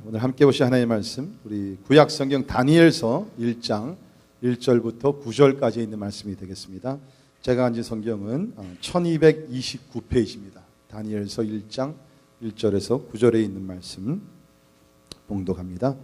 오늘 함께 보실 하나님의 말씀, 우리 구약 성경 다니엘서 1장 1절부터 9절까지 있는 말씀이 되겠습니다. 제가 앉은 성경은 1229페이지입니다. 다니엘서 1장 1절에서 9절에 있는 말씀 봉독합니다.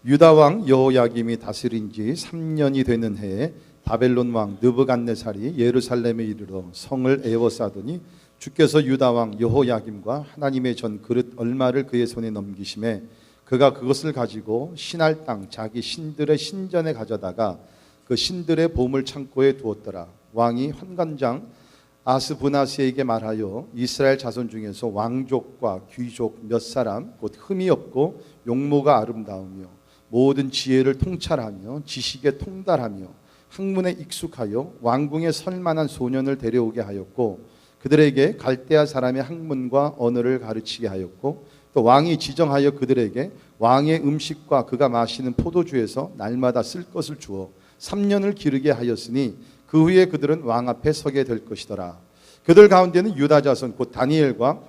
유다 왕 여호야김이 다스린 지 3년이 되는 해에 바벨론 왕 느부갓네살이 예루살렘에 이르러 성을 에워싸더니 주께서 유다 왕 여호야김과 하나님의 전 그릇 얼마를 그의 손에 넘기심에 그가 그것을 가지고 신할 땅 자기 신들의 신전에 가져다가 그 신들의 보물 창고에 두었더라. 왕이 환관장 아스부나스에게 말하여 이스라엘 자손 중에서 왕족과 귀족 몇 사람 곧 흠이 없고 용모가 아름다우며 모든 지혜를 통찰하며 지식에 통달하며 학문에 익숙하여 왕궁에 설 만한 소년을 데려오게 하였고 그들에게 갈대아 사람의 학문과 언어를 가르치게 하였고 또 왕이 지정하여 그들에게 왕의 음식과 그가 마시는 포도주에서 날마다 쓸 것을 주어 3년을 기르게 하였으니 그 후에 그들은 왕 앞에 서게 될 것이더라. 그들 가운데는 유다 자손 곧 다니엘과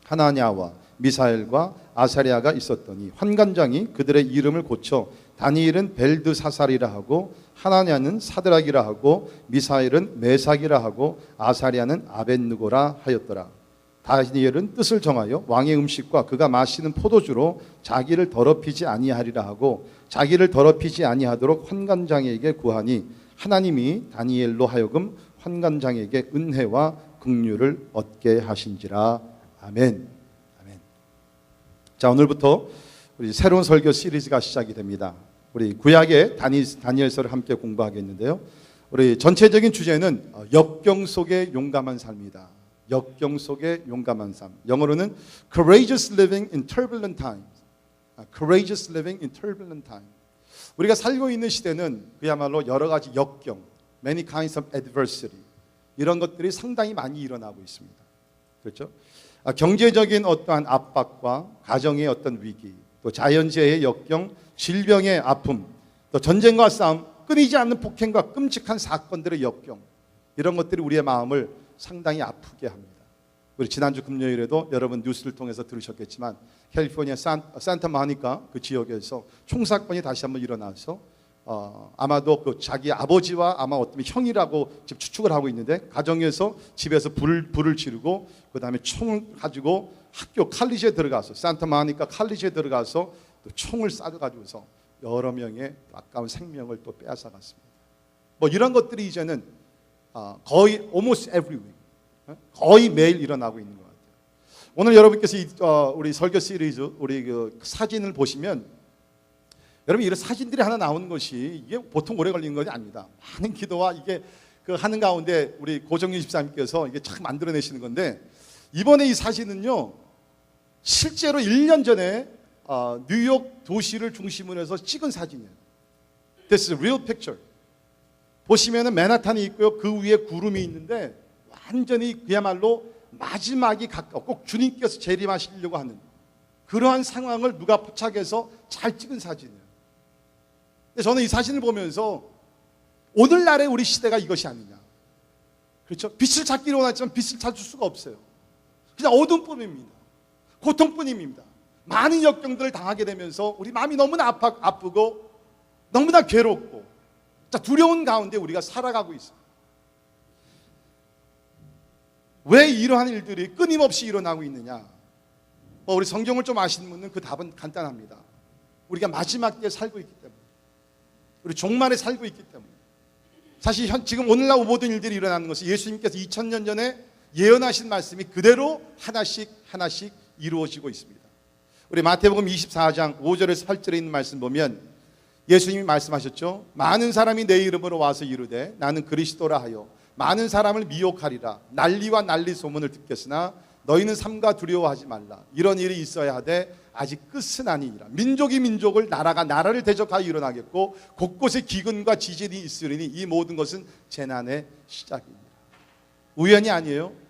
하나냐와 미사엘과 아사랴가 있었더니 환관장이 그들의 이름을 고쳐 다니엘은 벨드사살이라 하고 하나냐는 사드락이라 하고 미사엘은 메삭이라 하고 아사랴는 아벳느고라 하였더라. 다니엘은 뜻을 정하여 왕의 음식과 그가 마시는 포도주로 자기를 더럽히지 아니하리라 하고 자기를 더럽히지 아니하도록 환관장에게 구하니 하나님이 다니엘로 하여금 환관장에게 은혜와 긍휼을 얻게 하신지라. 아멘. 아멘. 자, 오늘부터 우리 새로운 설교 시리즈가 시작이 됩니다. 우리 구약의 다니엘서를 함께 공부하겠는데요. 우리 전체적인 주제는 역경 속의 용감한 삶이다. 역경 속의 용감한 삶. 영어로는 courageous living in turbulent times. courageous living in turbulent times. 우리가 살고 있는 시대는 그야말로 여러 가지 역경, many kinds of adversity, 이런 것들이 상당히 많이 일어나고 있습니다. 그렇죠? 경제적인 어떠한 압박과 가정의 어떤 위기, 또 자연재해의 역경, 질병의 아픔, 또 전쟁과 싸움, 끊이지 않는 폭행과 끔찍한 사건들의 역경, 이런 것들이 우리의 마음을 상당히 아프게 합니다. 우리 지난주 금요일에도 여러분 뉴스를 통해서 들으셨겠지만 캘리포니아 산타모니카 그 지역에서 총사건이 다시 한번 일어나서 아마도 그 자기 아버지와 아마 어떤 형이라고 지금 추측을 하고 있는데 가정에서 집에서 불을 지르고 그 다음에 총을 가지고 학교 칼리지에 들어가서 산타모니카 칼리지에 들어가서 또 총을 쏴가지고서 여러 명의 아까운 생명을 또 빼앗아갔습니다. 뭐 이런 것들이 이제는 거의 almost every week, 거의 매일 일어나고 있는 것 같아요. 오늘 여러분께서 우리 설교 시리즈 우리 그 사진을 보시면 여러분 이런 사진들이 하나 나오는 것이 이게 보통 오래 걸리는 것이 아닙니다. 많은 기도와 이게 그 하는 가운데 우리 고정윤 집사님께서 이게 참 만들어내시는 건데 이번에 이 사진은요 실제로 1년 전에 뉴욕 도시를 중심으로 해서 찍은 사진이에요. This is a real picture. 보시면은 맨하탄이 있고요. 그 위에 구름이 있는데 완전히 그야말로 마지막이 가까워 꼭 주님께서 재림하시려고 하는 그러한 상황을 누가 포착해서 잘 찍은 사진이에요. 근데 저는 이 사진을 보면서 오늘날의 우리 시대가 이것이 아니냐. 그렇죠? 빛을 찾기로 원했지만 빛을 찾을 수가 없어요. 그냥 어둠뿐입니다. 고통뿐입니다. 많은 역경들을 당하게 되면서 우리 마음이 너무나 아프고 너무나 괴롭고 두려운 가운데 우리가 살아가고 있어요. 왜 이러한 일들이 끊임없이 일어나고 있느냐? 우리 성경을 좀 아시는 분은 그 답은 간단합니다. 우리가 마지막 때에 살고 있기 때문에, 우리 종말에 살고 있기 때문에. 사실 지금 오늘날 모든 일들이 일어나는 것은 예수님께서 2000년 전에 예언하신 말씀이 그대로 하나씩 이루어지고 있습니다. 우리 마태복음 24장 5절에서 8절에 있는 말씀 보면 예수님이 말씀하셨죠. 많은 사람이 내 이름으로 와서 이르되 나는 그리스도라 하여 많은 사람을 미혹하리라. 난리와 난리 소문을 듣겠으나 너희는 삼가 두려워하지 말라. 이런 일이 있어야 하되 아직 끝은 아니니라. 민족이 민족을 나라가 나라를 대적하여 일어나겠고 곳곳에 기근과 지진이 있으리니 이 모든 것은 재난의 시작입니다. 우연이 아니에요.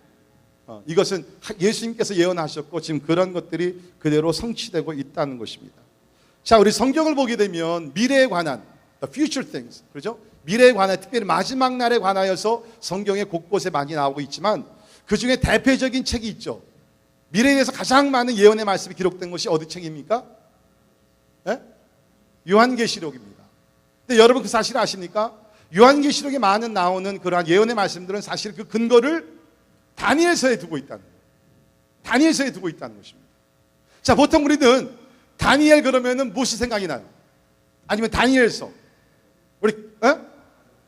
이것은 예수님께서 예언하셨고 지금 그런 것들이 그대로 성취되고 있다는 것입니다. 자, 우리 성경을 보게 되면 미래에 관한 the future things, 그렇죠? 미래에 관한 특별히 마지막 날에 관하여서 성경에 곳곳에 많이 나오고 있지만 그 중에 대표적인 책이 있죠. 미래에 대해서 가장 많은 예언의 말씀이 기록된 것이 어디 책입니까? 예? 요한계시록입니다. 근데 여러분 그 사실 아십니까? 요한계시록에 많은 나오는 그러한 예언의 말씀들은 사실 그 근거를 다니엘서에 두고 있다는 거예요. 다니엘서에 두고 있다는 것입니다. 자, 보통 우리는 다니엘 그러면은 무엇이 생각이 나요? 아니면 다니엘서, 우리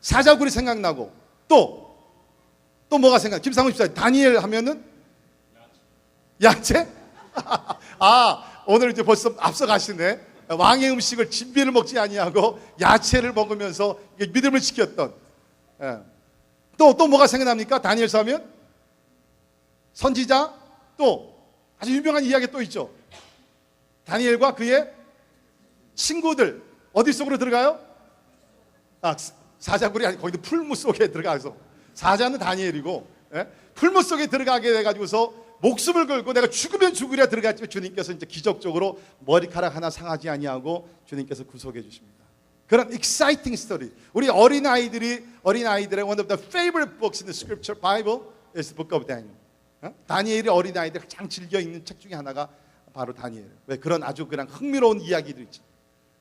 사자굴이 생각나고 또 뭐가 생각? 김상훈 집사 다니엘 하면은 야채? 아, 오늘 이제 벌써 앞서 가시네. 왕의 음식을 진비를 먹지 아니하고 야채를 먹으면서 믿음을 지켰던. 또 뭐가 생각납니까? 다니엘서 하면 선지자, 또 아주 유명한 이야기 또 있죠. 다니엘과 그의 친구들 어디 속으로 들어가요? 사자굴이 아니 거기도 풀무 속에 들어가서, 사자는 다니엘이고 풀무 속에 들어가게 돼가지고서 목숨을 걸고 내가 죽으면 죽으랴 들어갔지만 주님께서 이제 기적적으로 머리카락 하나 상하지 아니하고 주님께서 구속해 주십니다. 그런 exciting story. 우리 어린아이들의 one of the favorite books in the scripture Bible is the book of Daniel. 다니엘이 어린아이들 가장 즐겨 읽는 책 중에 하나가 바로 다니엘. 왜? 그런 아주 그냥 흥미로운 이야기들 있죠.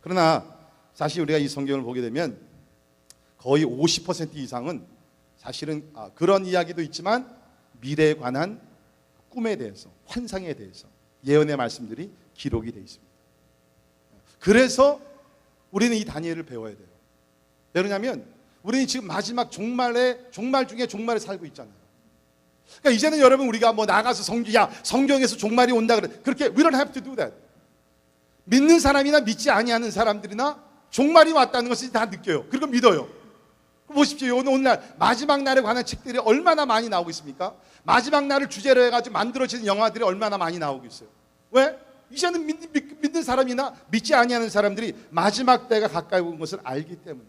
그러나 사실 우리가 이 성경을 보게 되면 거의 50% 이상은 사실은 그런 이야기도 있지만 미래에 관한 꿈에 대해서, 환상에 대해서 예언의 말씀들이 기록이 되어 있습니다. 그래서 우리는 이 다니엘을 배워야 돼요. 왜냐하면 우리는 지금 마지막 종말 중에 종말에 살고 있잖아요. 그러니까 이제는 여러분 우리가 뭐 나가서 성경에서 종말이 온다 그래, 그렇게 we don't have to do that. 믿는 사람이나 믿지 아니하는 사람들이나 종말이 왔다는 것을 다 느껴요. 그리고 믿어요. 보십시오. 오늘날 마지막 날에 관한 책들이 얼마나 많이 나오고 있습니까? 마지막 날을 주제로 해가지고 만들어지는 영화들이 얼마나 많이 나오고 있어요. 왜? 이제는 믿는 사람이나 믿지 아니하는 사람들이 마지막 때가 가까이 온 것을 알기 때문에.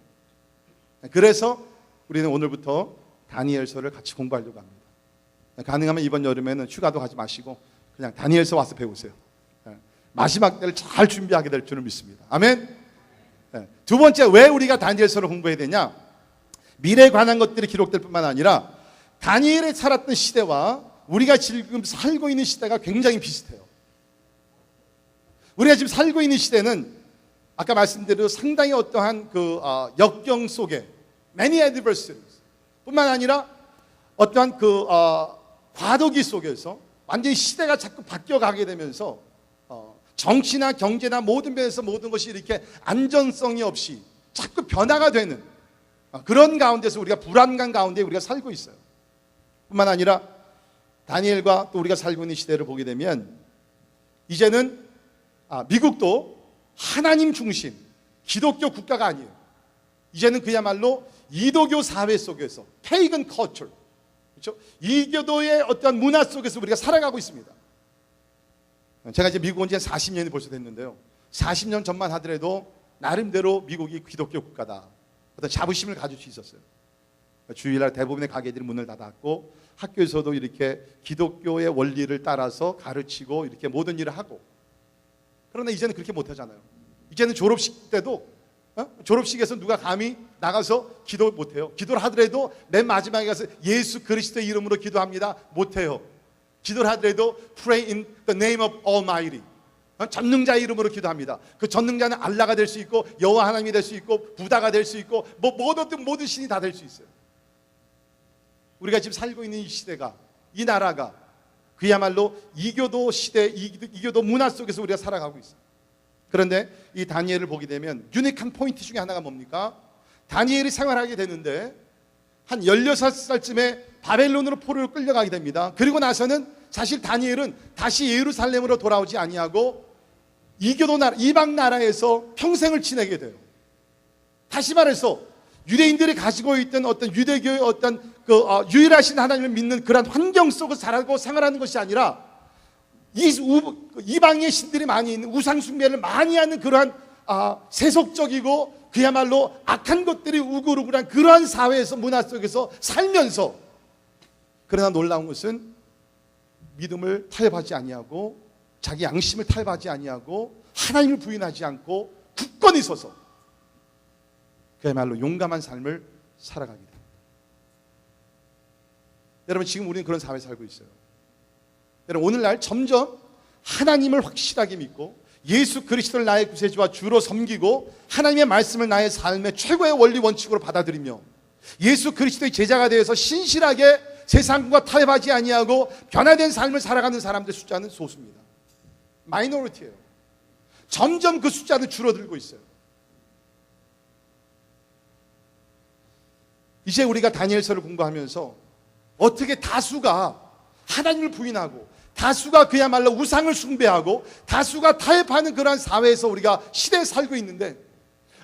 그래서 우리는 오늘부터 다니엘서를 같이 공부하려고 합니다. 가능하면 이번 여름에는 휴가도 가지 마시고 그냥 다니엘서 와서 배우세요. 마지막 때를 잘 준비하게 될 줄을 믿습니다. 아멘. 두 번째, 왜 우리가 다니엘서를 공부해야 되냐? 미래에 관한 것들이 기록될 뿐만 아니라 다니엘이 살았던 시대와 우리가 지금 살고 있는 시대가 굉장히 비슷해요. 우리가 지금 살고 있는 시대는 아까 말씀드린 상당히 어떠한 그 역경 속에 many adversities 뿐만 아니라 어떠한 그 과도기 속에서 완전히 시대가 자꾸 바뀌어가게 되면서 정치나 경제나 모든 면에서 모든 것이 이렇게 안전성이 없이 자꾸 변화가 되는 그런 가운데서 우리가 불안감 가운데 우리가 살고 있어요. 뿐만 아니라 다니엘과 또 우리가 살고 있는 시대를 보게 되면 이제는 미국도 하나님 중심 기독교 국가가 아니에요. 이제는 그야말로 이도교 사회 속에서 pagan culture, 그렇죠? 이교도의 어떤 문화 속에서 우리가 살아가고 있습니다. 제가 이제 미국 온 지 40년이 벌써 됐는데요. 40년 전만 하더라도 나름대로 미국이 기독교 국가다, 어떤 자부심을 가질 수 있었어요. 주일날 대부분의 가게들이 문을 닫았고 학교에서도 이렇게 기독교의 원리를 따라서 가르치고 이렇게 모든 일을 하고. 그러나 이제는 그렇게 못하잖아요. 이제는 졸업식 때도 졸업식에서 누가 감히 나가서 기도 못해요. 기도를 하더라도 맨 마지막에 가서 예수 그리스도의 이름으로 기도합니다, 못해요. 기도를 하더라도 pray in the name of Almighty, 전능자의 이름으로 기도합니다. 그 전능자는 알라가 될 수 있고 여호와 하나님이 될 수 있고 부다가 될 수 있고 모든 신이 다 될 수 있어요. 우리가 지금 살고 있는 이 시대가, 이 나라가 그야말로 이교도 시대, 이교도 문화 속에서 우리가 살아가고 있어요. 그런데 이 다니엘을 보게 되면 유니크한 포인트 중에 하나가 뭡니까? 다니엘이 생활하게 되는데 한 16살쯤에 바벨론으로 포로로 끌려가게 됩니다. 그리고 나서는 사실 다니엘은 다시 예루살렘으로 돌아오지 아니하고 이교도 나라, 이방 나라에서 평생을 지내게 돼요. 다시 말해서 유대인들이 가지고 있던 어떤 유대교의 어떤 유일하신 하나님을 믿는 그런 환경 속에서 살고 생활하는 것이 아니라 이방의 신들이 많이 있는 우상 숭배를 많이 하는 그러한 세속적이고 그야말로 악한 것들이 우글우글한 그러한 사회에서, 문화 속에서 살면서, 그러나 놀라운 것은 믿음을 타협하지 아니하고 자기 양심을 타협하지 아니하고 하나님을 부인하지 않고 굳건히 서서 그야말로 용감한 삶을 살아가게 됩니다. 여러분, 지금 우리는 그런 사회에 살고 있어요. 여러분, 오늘날 점점 하나님을 확실하게 믿고 예수 그리스도를 나의 구세주와 주로 섬기고 하나님의 말씀을 나의 삶의 최고의 원리 원칙으로 받아들이며 예수 그리스도의 제자가 되어서 신실하게 세상과 타협하지 아니하고 변화된 삶을 살아가는 사람들 숫자는 소수입니다. 마이너리티예요. 점점 그 숫자는 줄어들고 있어요. 이제 우리가 다니엘서를 공부하면서 어떻게 다수가 하나님을 부인하고 다수가 그야말로 우상을 숭배하고 다수가 타협하는 그러한 사회에서 우리가 시대에 살고 있는데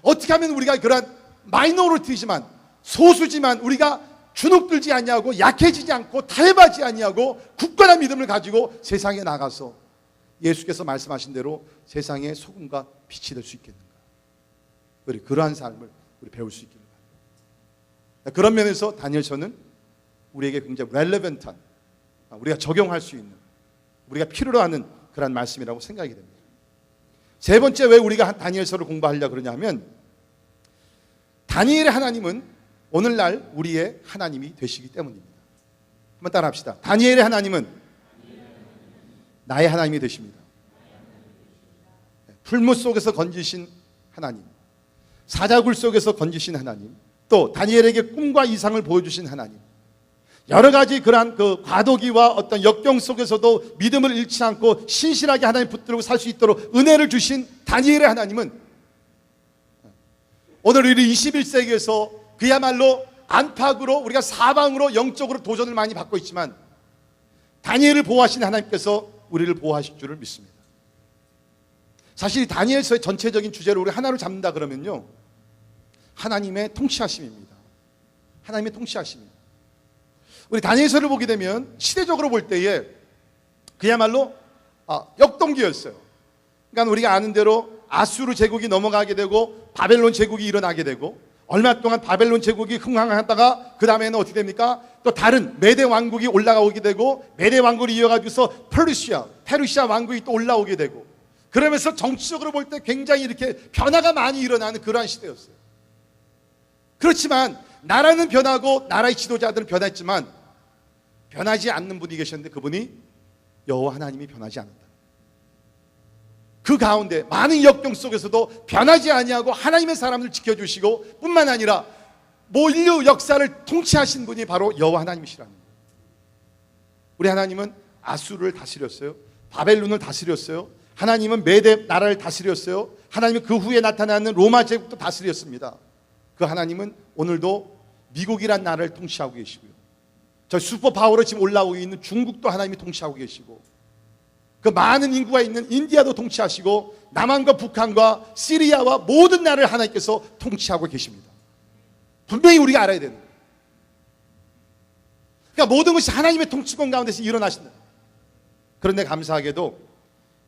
어떻게 하면 우리가 그러한 마이너리티지만 소수지만 우리가 주눅들지 아니하고 약해지지 않고 타협하지 아니하고 굳건한 믿음을 가지고 세상에 나가서 예수께서 말씀하신 대로 세상의 소금과 빛이 될 수 있겠는가. 우리 그러한 삶을 우리 배울 수 있기를 바랍니다. 그런 면에서 다니엘서는 우리에게 굉장히 렐레벤트한 우리가 적용할 수 있는 우리가 필요로 하는 그런 말씀이라고 생각이 됩니다. 세 번째 왜 우리가 다니엘서를 공부하려고 그러냐 하면 다니엘의 하나님은 오늘날 우리의 하나님이 되시기 때문입니다. 한번 따라 합시다. 다니엘의 하나님은 나의 하나님이 되십니다. 풀무 속에서 건지신 하나님, 사자굴 속에서 건지신 하나님, 또 다니엘에게 꿈과 이상을 보여주신 하나님, 여러 가지 그러한 그 과도기와 어떤 역경 속에서도 믿음을 잃지 않고 신실하게 하나님 붙들고 살 수 있도록 은혜를 주신 다니엘의 하나님은 오늘 우리 21세기에서 그야말로 안팎으로 우리가 사방으로 영적으로 도전을 많이 받고 있지만 다니엘을 보호하신 하나님께서 우리를 보호하실 줄을 믿습니다. 사실 다니엘서의 전체적인 주제를 우리 하나로 잡는다 그러면요, 하나님의 통치하심입니다. 하나님의 통치하심입니다. 우리 다니엘서를 보게 되면 시대적으로 볼 때에 그야말로 역동기였어요. 그러니까 우리가 아는 대로 아수르 제국이 넘어가게 되고 바벨론 제국이 일어나게 되고 얼마 동안 바벨론 제국이 흥황하다가 그 다음에는 어떻게 됩니까? 또 다른 메대 왕국이 올라오게 되고 메대 왕국을 이어가지고서 페르시아 왕국이 또 올라오게 되고 그러면서 정치적으로 볼 때 굉장히 이렇게 변화가 많이 일어나는 그러한 시대였어요. 그렇지만 나라는 변하고 나라의 지도자들은 변했지만 변하지 않는 분이 계셨는데 그분이 여호와 하나님이 변하지 않는다. 그 가운데 많은 역경 속에서도 변하지 아니하고 하나님의 사람을 지켜주시고 뿐만 아니라 인류 역사를 통치하신 분이 바로 여호와 하나님이시라는 거예요. 우리 하나님은 아수르를 다스렸어요. 바벨론을 다스렸어요. 하나님은 메대 나라를 다스렸어요. 하나님은 그 후에 나타나는 로마 제국도 다스렸습니다. 그 하나님은 오늘도 미국이란 나라를 통치하고 계시고요. 저 슈퍼파워로 지금 올라오고 있는 중국도 하나님이 통치하고 계시고 그 많은 인구가 있는 인디아도 통치하시고 남한과 북한과 시리아와 모든 나라를 하나님께서 통치하고 계십니다. 분명히 우리가 알아야 되는 거예요. 그러니까 모든 것이 하나님의 통치권 가운데서 일어나신다. 그런데 감사하게도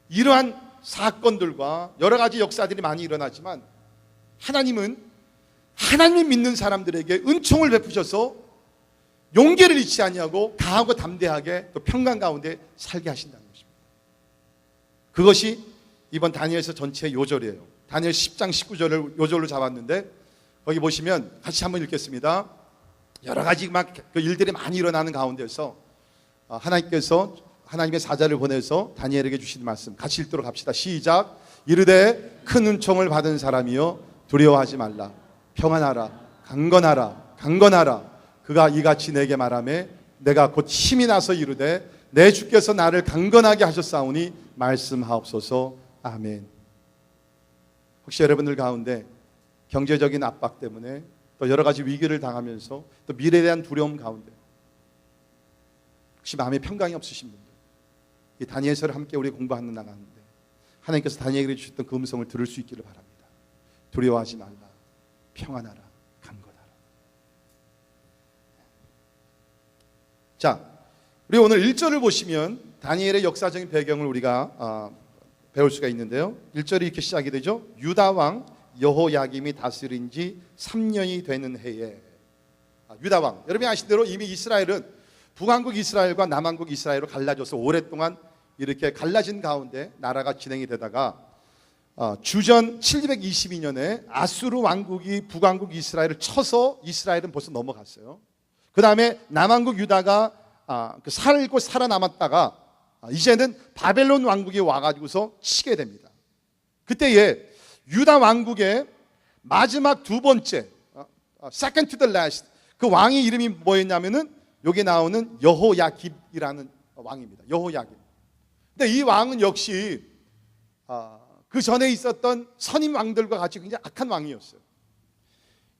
이러한 사건들과 여러 가지 역사들이 많이 일어나지만 하나님은 하나님을 믿는 사람들에게 은총을 베푸셔서 용기를 잃지 아니하고 강하고 담대하게 또 평강 가운데 살게 하신다는 것입니다. 그것이 이번 다니엘서 전체의 요절이에요. 다니엘 10장 19절을 요절로 잡았는데 거기 보시면 같이 한번 읽겠습니다. 여러 가지 막 그 일들이 많이 일어나는 가운데서 하나님께서 하나님의 사자를 보내서 다니엘에게 주신 말씀 같이 읽도록 합시다. 시작. 이르되 큰 은총을 받은 사람이여 두려워하지 말라. 평안하라. 강건하라. 그가 이같이 내게 말하매 내가 곧 힘이 나서 이르되 내 주께서 나를 강건하게 하셨사오니 말씀하옵소서. 아멘. 혹시 여러분들 가운데 경제적인 압박 때문에 또 여러 가지 위기를 당하면서 또 미래에 대한 두려움 가운데 혹시 마음에 평강이 없으신 분들 이 다니엘서를 함께 우리 공부하는 나가는데 하나님께서 다니엘에게 주셨던 그 음성을 들을 수 있기를 바랍니다. 두려워하지 말라. 평안하라. 강건하라. 자, 우리 오늘 1절을 보시면 다니엘의 역사적인 배경을 우리가 배울 수가 있는데요. 1절이 이렇게 시작이 되죠. 유다 왕 여호야김이 다스린 지 3년이 되는 해에 유다 왕, 여러분이 아시는 대로 이미 이스라엘은 북왕국 이스라엘과 남왕국 이스라엘로 갈라져서 오랫동안 이렇게 갈라진 가운데 나라가 진행이 되다가 주전 722년에 아수르 왕국이 북왕국 이스라엘을 쳐서 이스라엘은 벌써 넘어갔어요. 그 다음에 남왕국 유다가 살고 살아남았다가 이제는 바벨론 왕국이 와가지고서 치게 됩니다. 그때에 유다 왕국의 마지막 두 번째, second to the last, 그 왕의 이름이 뭐였냐면은 여기 나오는 여호야김이라는 왕입니다. 여호야김. 근데 이 왕은 역시 그 전에 있었던 선임 왕들과 같이 굉장히 악한 왕이었어요.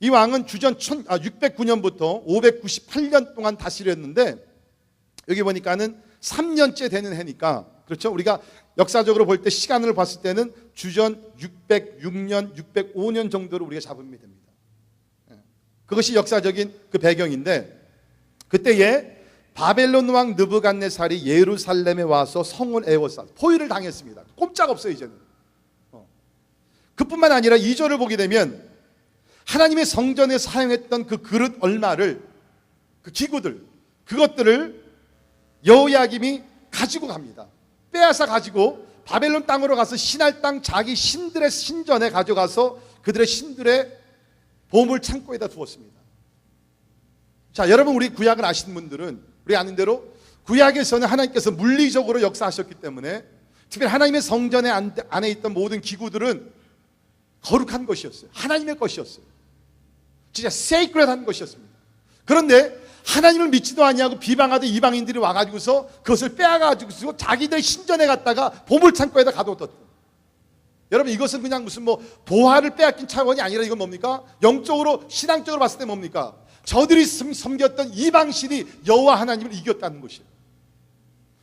이 왕은 주전 609년부터 598년 동안 다스렸는데, 여기 보니까는 3년째 되는 해니까, 그렇죠? 우리가 역사적으로 볼 때 시간을 봤을 때는 주전 606년, 605년 정도로 우리가 잡으면 됩니다. 그것이 역사적인 그 배경인데, 그때에 바벨론 왕 느부갓네살이 예루살렘에 와서 성을 에워싸 포위를 당했습니다. 꼼짝없어요 이제는. 그뿐만 아니라 2절을 보게 되면 하나님의 성전에 사용했던 그 그릇 얼마를, 그 기구들, 그것들을 여호야김이 가지고 갑니다. 빼앗아 가지고 바벨론 땅으로 가서 신할 땅 자기 신들의 신전에 가져가서 그들의 신들의 보물 창고에다 두었습니다. 자, 여러분, 우리 구약을 아시는 분들은 우리 아는 대로 구약에서는 하나님께서 물리적으로 역사하셨기 때문에 특별히 하나님의 성전에 안에 있던 모든 기구들은 거룩한 것이었어요. 하나님의 것이었어요. 진짜 sacred한 것이었습니다. 그런데 하나님을 믿지도 아니하고 비방하던 이방인들이 와가지고서 그것을 빼앗아가지고 자기들 신전에 갔다가 보물창고에다 가둬뒀던. 여러분, 이것은 그냥 무슨 보화를 빼앗긴 차원이 아니라 이건 뭡니까? 영적으로, 신앙적으로 봤을 때 뭡니까? 저들이 섬겼던 이방신이 여호와 하나님을 이겼다는 것이에요.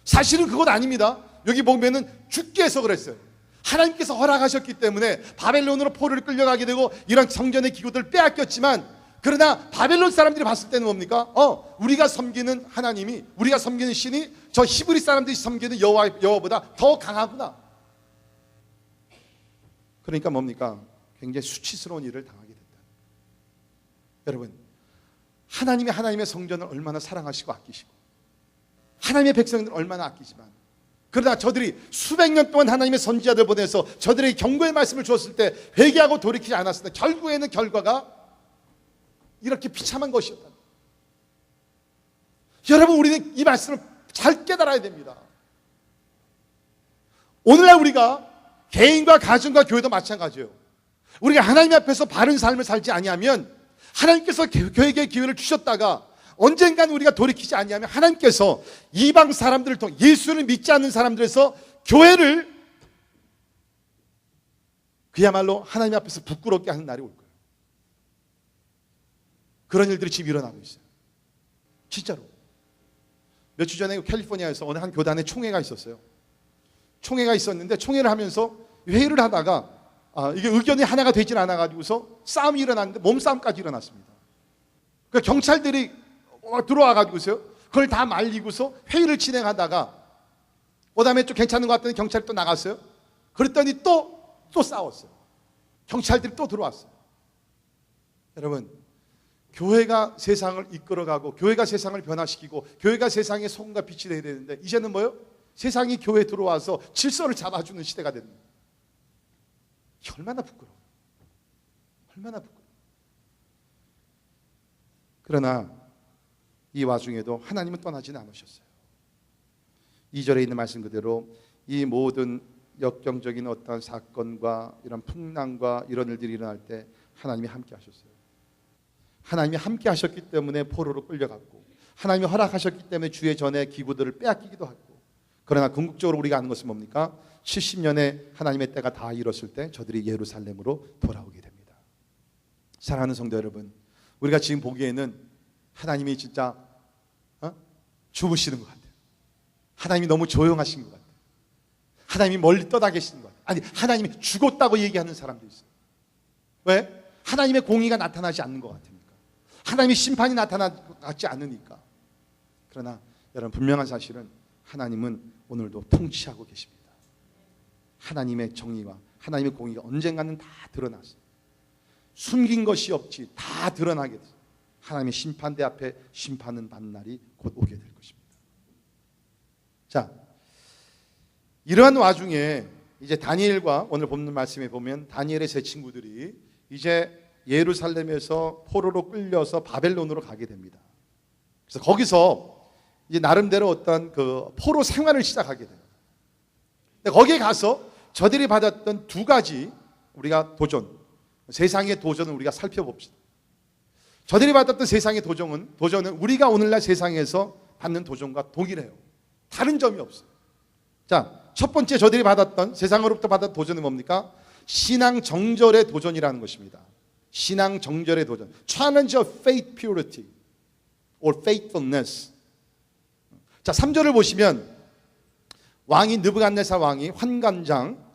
사실은 그것 아닙니다. 여기 보면은 죽게 해서 그랬어요. 하나님께서 허락하셨기 때문에 바벨론으로 포로를 끌려가게 되고 이런 성전의 기구들을 빼앗겼지만, 그러나 바벨론 사람들이 봤을 때는 뭡니까? 우리가 섬기는 하나님이, 우리가 섬기는 신이 저 히브리 사람들이 섬기는 여호와보다 더 강하구나. 그러니까 뭡니까? 굉장히 수치스러운 일을 당하게 된다. 여러분, 하나님의 성전을 얼마나 사랑하시고 아끼시고 하나님의 백성들을 얼마나 아끼지만, 그러나 저들이 수백 년 동안 하나님의 선지자들 보내서 저들에게 경고의 말씀을 주었을 때 회개하고 돌이키지 않았을 때 결국에는 결과가 이렇게 비참한 것이었다. 여러분, 우리는 이 말씀을 잘 깨달아야 됩니다. 오늘날 우리가 개인과 가정과 교회도 마찬가지예요. 우리가 하나님 앞에서 바른 삶을 살지 아니하면 하나님께서 교회의 기회를 주셨다가 언젠간 우리가 돌이키지 아니하면 하나님께서 이방 사람들을 통해 예수를 믿지 않는 사람들에서 교회를 그야말로 하나님 앞에서 부끄럽게 하는 날이 올 거예요. 그런 일들이 지금 일어나고 있어요. 진짜로. 몇 주 전에 캘리포니아에서 어느 한 교단에 총회가 있었어요. 총회가 있었는데 총회를 하면서 회의를 하다가 이게 의견이 하나가 되질 않아가지고서 싸움이 일어났는데 몸싸움까지 일어났습니다. 그러니까 경찰들이 들어와가지고서요, 그걸 다 말리고서 회의를 진행하다가 그다음에 좀 괜찮은 것 같더니 경찰이 또 나갔어요. 그랬더니 또 싸웠어요. 경찰들이 또 들어왔어요. 여러분, 교회가 세상을 이끌어가고 교회가 세상을 변화시키고 교회가 세상의 소금과 빛이 되어야 되는데 이제는 뭐요? 세상이 교회에 들어와서 질서를 잡아주는 시대가 됩니다. 얼마나 부끄러워. 얼마나 부끄러워. 그러나 이 와중에도 하나님은 떠나지는 않으셨어요. 2절에 있는 말씀 그대로 이 모든 역경적인 어떤 사건과 이런 풍랑과 이런 일들이 일어날 때 하나님이 함께 하셨어요. 하나님이 함께 하셨기 때문에 포로로 끌려갔고, 하나님이 허락하셨기 때문에 주의 전에 기구들을 빼앗기기도 했고, 그러나 궁극적으로 우리가 아는 것은 뭡니까? 70년에 하나님의 때가 다 이뤘을 때 저들이 예루살렘으로 돌아오게 됩니다. 사랑하는 성도 여러분, 우리가 지금 보기에는 하나님이 진짜 주무시는 것 같아요. 하나님이 너무 조용하신 것 같아요. 하나님이 멀리 떠나 계시는 것 같아요. 아니, 하나님이 죽었다고 얘기하는 사람도 있어요. 왜? 하나님의 공의가 나타나지 않는 것 같으니까. 하나님의 심판이 나타나지 않으니까. 그러나 여러분, 분명한 사실은 하나님은 오늘도 통치하고 계십니다. 하나님의 정의와 하나님의 공의가 언젠가는 다 드러났어요. 숨긴 것이 없이 다 드러나게 돼요. 하나님의 심판대 앞에 심판은 받는 날이 곧 오게 될 것입니다. 자, 이러한 와중에 이제 다니엘과 오늘 본문 말씀에 보면 다니엘의 세 친구들이 이제 예루살렘에서 포로로 끌려서 바벨론으로 가게 됩니다. 그래서 거기서 이제 나름대로 어떤 그 포로 생활을 시작하게 돼요. 근데 거기에 가서 저들이 받았던 두 가지 우리가 세상의 도전을 우리가 살펴봅시다. 저들이 받았던 세상의 도전은 우리가 오늘날 세상에서 받는 도전과 동일해요. 다른 점이 없어요. 자, 첫 번째 저들이 받았던 세상으로부터 받았던 도전은 뭡니까? 신앙 정절의 도전이라는 것입니다. 신앙 정절의 도전. Challenge of faith purity or faithfulness. 자, 3절을 보시면 왕이 느부갓네살 왕이 환관장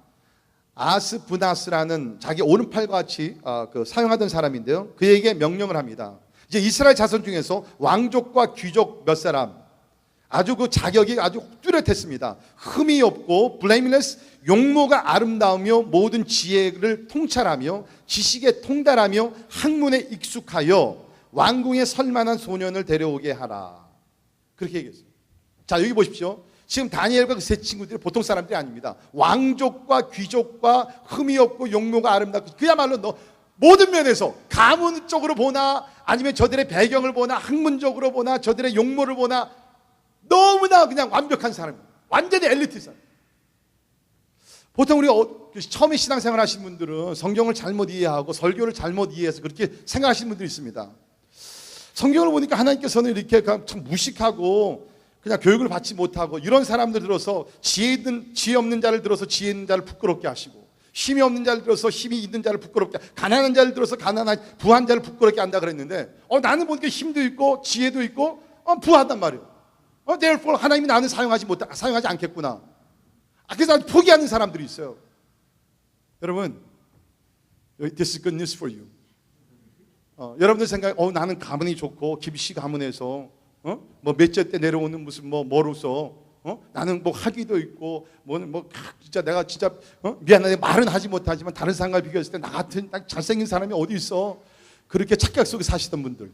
아스부나스라는 자기 오른팔과 같이 사용하던 사람인데요. 그에게 명령을 합니다. 이제 이스라엘 자손 중에서 왕족과 귀족 몇 사람 아주 그 자격이 아주 뚜렷했습니다. 흠이 없고 blameless, 용모가 아름다우며 모든 지혜를 통찰하며 지식에 통달하며 학문에 익숙하여 왕궁에 설만한 소년을 데려오게 하라. 그렇게 얘기했어요. 자, 여기 보십시오. 지금 다니엘과 그 세 친구들이 보통 사람들이 아닙니다. 왕족과 귀족과 흠이 없고 용모가 아름답고 그야말로 모든 면에서 가문적으로 보나 아니면 저들의 배경을 보나 학문적으로 보나 저들의 용모를 보나 너무나 그냥 완벽한 사람입니다. 완전히 엘리트 사람. 보통 우리 처음에 신앙생활 하신 분들은 성경을 잘못 이해하고 설교를 잘못 이해해서 그렇게 생각하시는 분들이 있습니다. 성경을 보니까 하나님께서는 이렇게 참 무식하고 그냥 교육을 받지 못하고 이런 사람들 들어서 지혜 없는 자를 들어서 지혜 있는 자를 부끄럽게 하시고 힘이 없는 자를 들어서 힘이 있는 자를 부끄럽게 가난한 자를 들어서 부한 자를 부끄럽게 한다 그랬는데 나는 보니까 힘도 있고 지혜도 있고 부하단 말이에요. therefore 하나님이 나는 사용하지 않겠구나. 그래서 포기하는 사람들이 있어요. 여러분, this is good news for you. 여러분들 생각에 나는 가문이 좋고 김씨 가문에서 뭐 몇째 때 내려오는 무슨 뭐로서 나는 뭐 학위도 있고 진짜 내가 진짜 미안하게 말은 하지 못하지만 다른 사람과 비교했을 때 나 같은 잘생긴 사람이 어디 있어? 그렇게 착각 속에 사시던 분들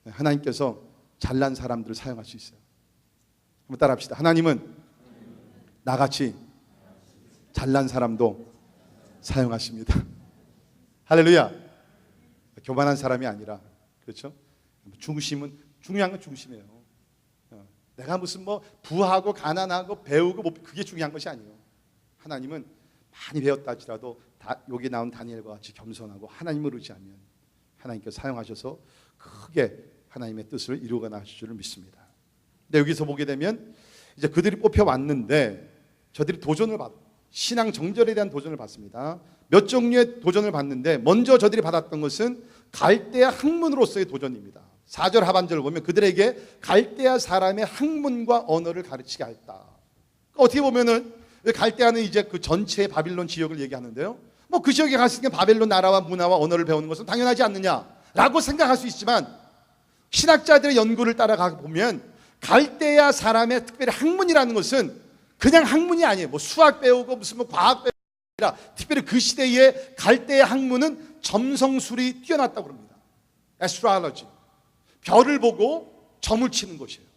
하나님께서 잘난 사람들을 사용할 수 있어요. 한번 따라합시다. 하나님은 나같이 잘난 사람도 사용하십니다. 할렐루야. 교만한 사람이 아니라, 그렇죠? 중요한 건 중심이에요. 내가 무슨 부하고 가난하고 배우고 그게 중요한 것이 아니에요. 하나님은 많이 배웠다 할지라도 여기 나온 다니엘과 같이 겸손하고 하나님을 의지하면 하나님께서 사용하셔서 크게 하나님의 뜻을 이루어 나가실 줄을 믿습니다. 근데 여기서 보게 되면 이제 그들이 뽑혀왔는데 저들이 신앙 정절에 대한 도전을 받습니다. 몇 종류의 도전을 받는데 먼저 저들이 받았던 것은 갈대아 학문으로서의 도전입니다. 4절 하반절을 보면 그들에게 갈대아 사람의 학문과 언어를 가르치게 했다. 어떻게 보면은 갈대아는 이제 그 전체의 바빌론 지역을 얘기하는데요. 그 지역에 갔을 때 바벨론 나라와 문화와 언어를 배우는 것은 당연하지 않느냐라고 생각할 수 있지만 신학자들의 연구를 따라가 보면 갈대아 사람의 특별히 학문이라는 것은 그냥 학문이 아니에요. 수학 배우고 무슨 과학 배우고 아니라 특별히 그 시대의 갈대아 학문은 점성술이 뛰어났다고 합니다. Astrology. 별을 보고 점을 치는 것이에요.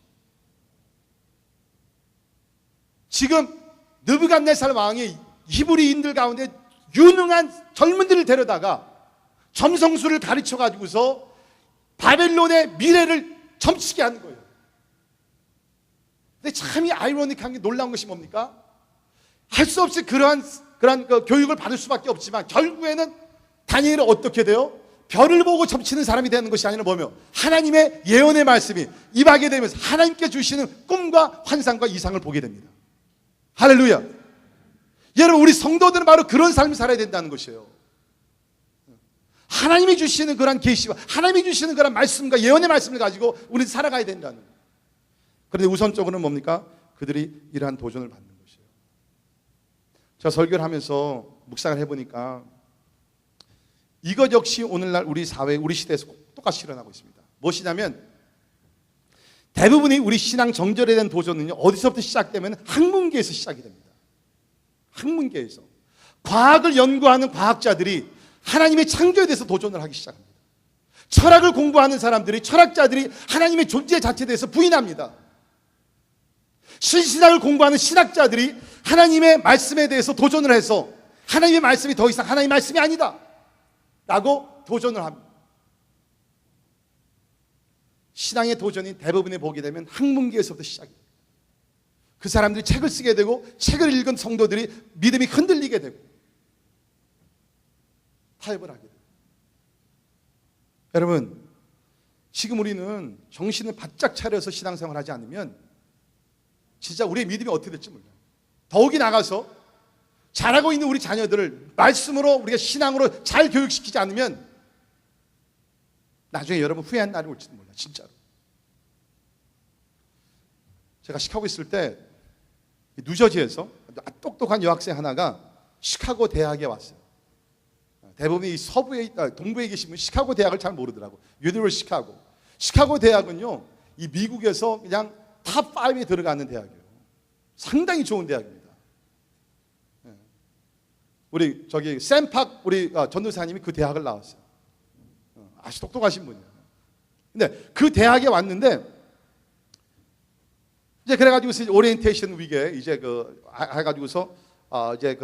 지금 느부갓네살 왕이 히브리인들 가운데 유능한 젊은들을 데려다가 점성술을 가르쳐 가지고서 바벨론의 미래를 점치게 하는 거예요. 근데 참 아이러니한 게 놀라운 것이 뭡니까? 할 수 없이 그러한 교육을 받을 수밖에 없지만 결국에는 다니엘은 어떻게 돼요? 별을 보고 점치는 사람이 되는 것이 아니라 뭐며 하나님의 예언의 말씀이 임하게 되면서 하나님께 주시는 꿈과 환상과 이상을 보게 됩니다. 할렐루야. 여러분, 우리 성도들은 바로 그런 삶을 살아야 된다는 것이에요. 하나님이 주시는 그런 계시와 하나님이 주시는 그런 말씀과 예언의 말씀을 가지고 우리는 살아가야 된다는 거예요. 그런데 우선적으로는 뭡니까? 그들이 이러한 도전을 받는 것이에요. 제가 설교를 하면서 묵상을 해보니까 이것 역시 오늘날 우리 사회, 우리 시대에서 똑같이 일어나고 있습니다. 무엇이냐면 대부분이 우리 신앙 정절에 대한 도전은요, 어디서부터 시작되면 학문계에서 시작이 됩니다. 학문계에서 과학을 연구하는 과학자들이 하나님의 창조에 대해서 도전을 하기 시작합니다. 철학을 공부하는 사람들이, 철학자들이 하나님의 존재 자체에 대해서 부인합니다. 신신학을 공부하는 신학자들이 하나님의 말씀에 대해서 도전을 해서 하나님의 말씀이 더 이상 하나님의 말씀이 아니다 라고 도전을 합니다. 신앙의 도전이 대부분에 보게 되면 학문계에서부터 시작입니다. 그 사람들이 책을 쓰게 되고 책을 읽은 성도들이 믿음이 흔들리게 되고 타협을 하게 돼요. 여러분, 지금 우리는 정신을 바짝 차려서 신앙생활을 하지 않으면 진짜 우리의 믿음이 어떻게 될지 몰라요. 더욱이 나가서 잘하고 있는 우리 자녀들을 말씀으로 우리가 신앙으로 잘 교육시키지 않으면 나중에 여러분 후회한 날이 올지도 몰라요. 진짜로. 제가 시카고 있을 때 뉴저지에서 똑똑한 여학생 하나가 시카고 대학에 왔어요. 대부분 이 서부에 있다, 동부에 계시면 시카고 대학을 잘 모르더라고. 유니버시티 시카고. 시카고 대학은요, 이 미국에서 그냥 탑 5에 들어가는 대학이에요. 상당히 좋은 대학입니다. 우리 저기 샘팍 우리 전도사님이 그 대학을 나왔어요. 아주 똑똑하신 분이에요. 근데 그 대학에 왔는데 이제 그래가지고서 오리엔테이션 위에 이제 해가지고서 이제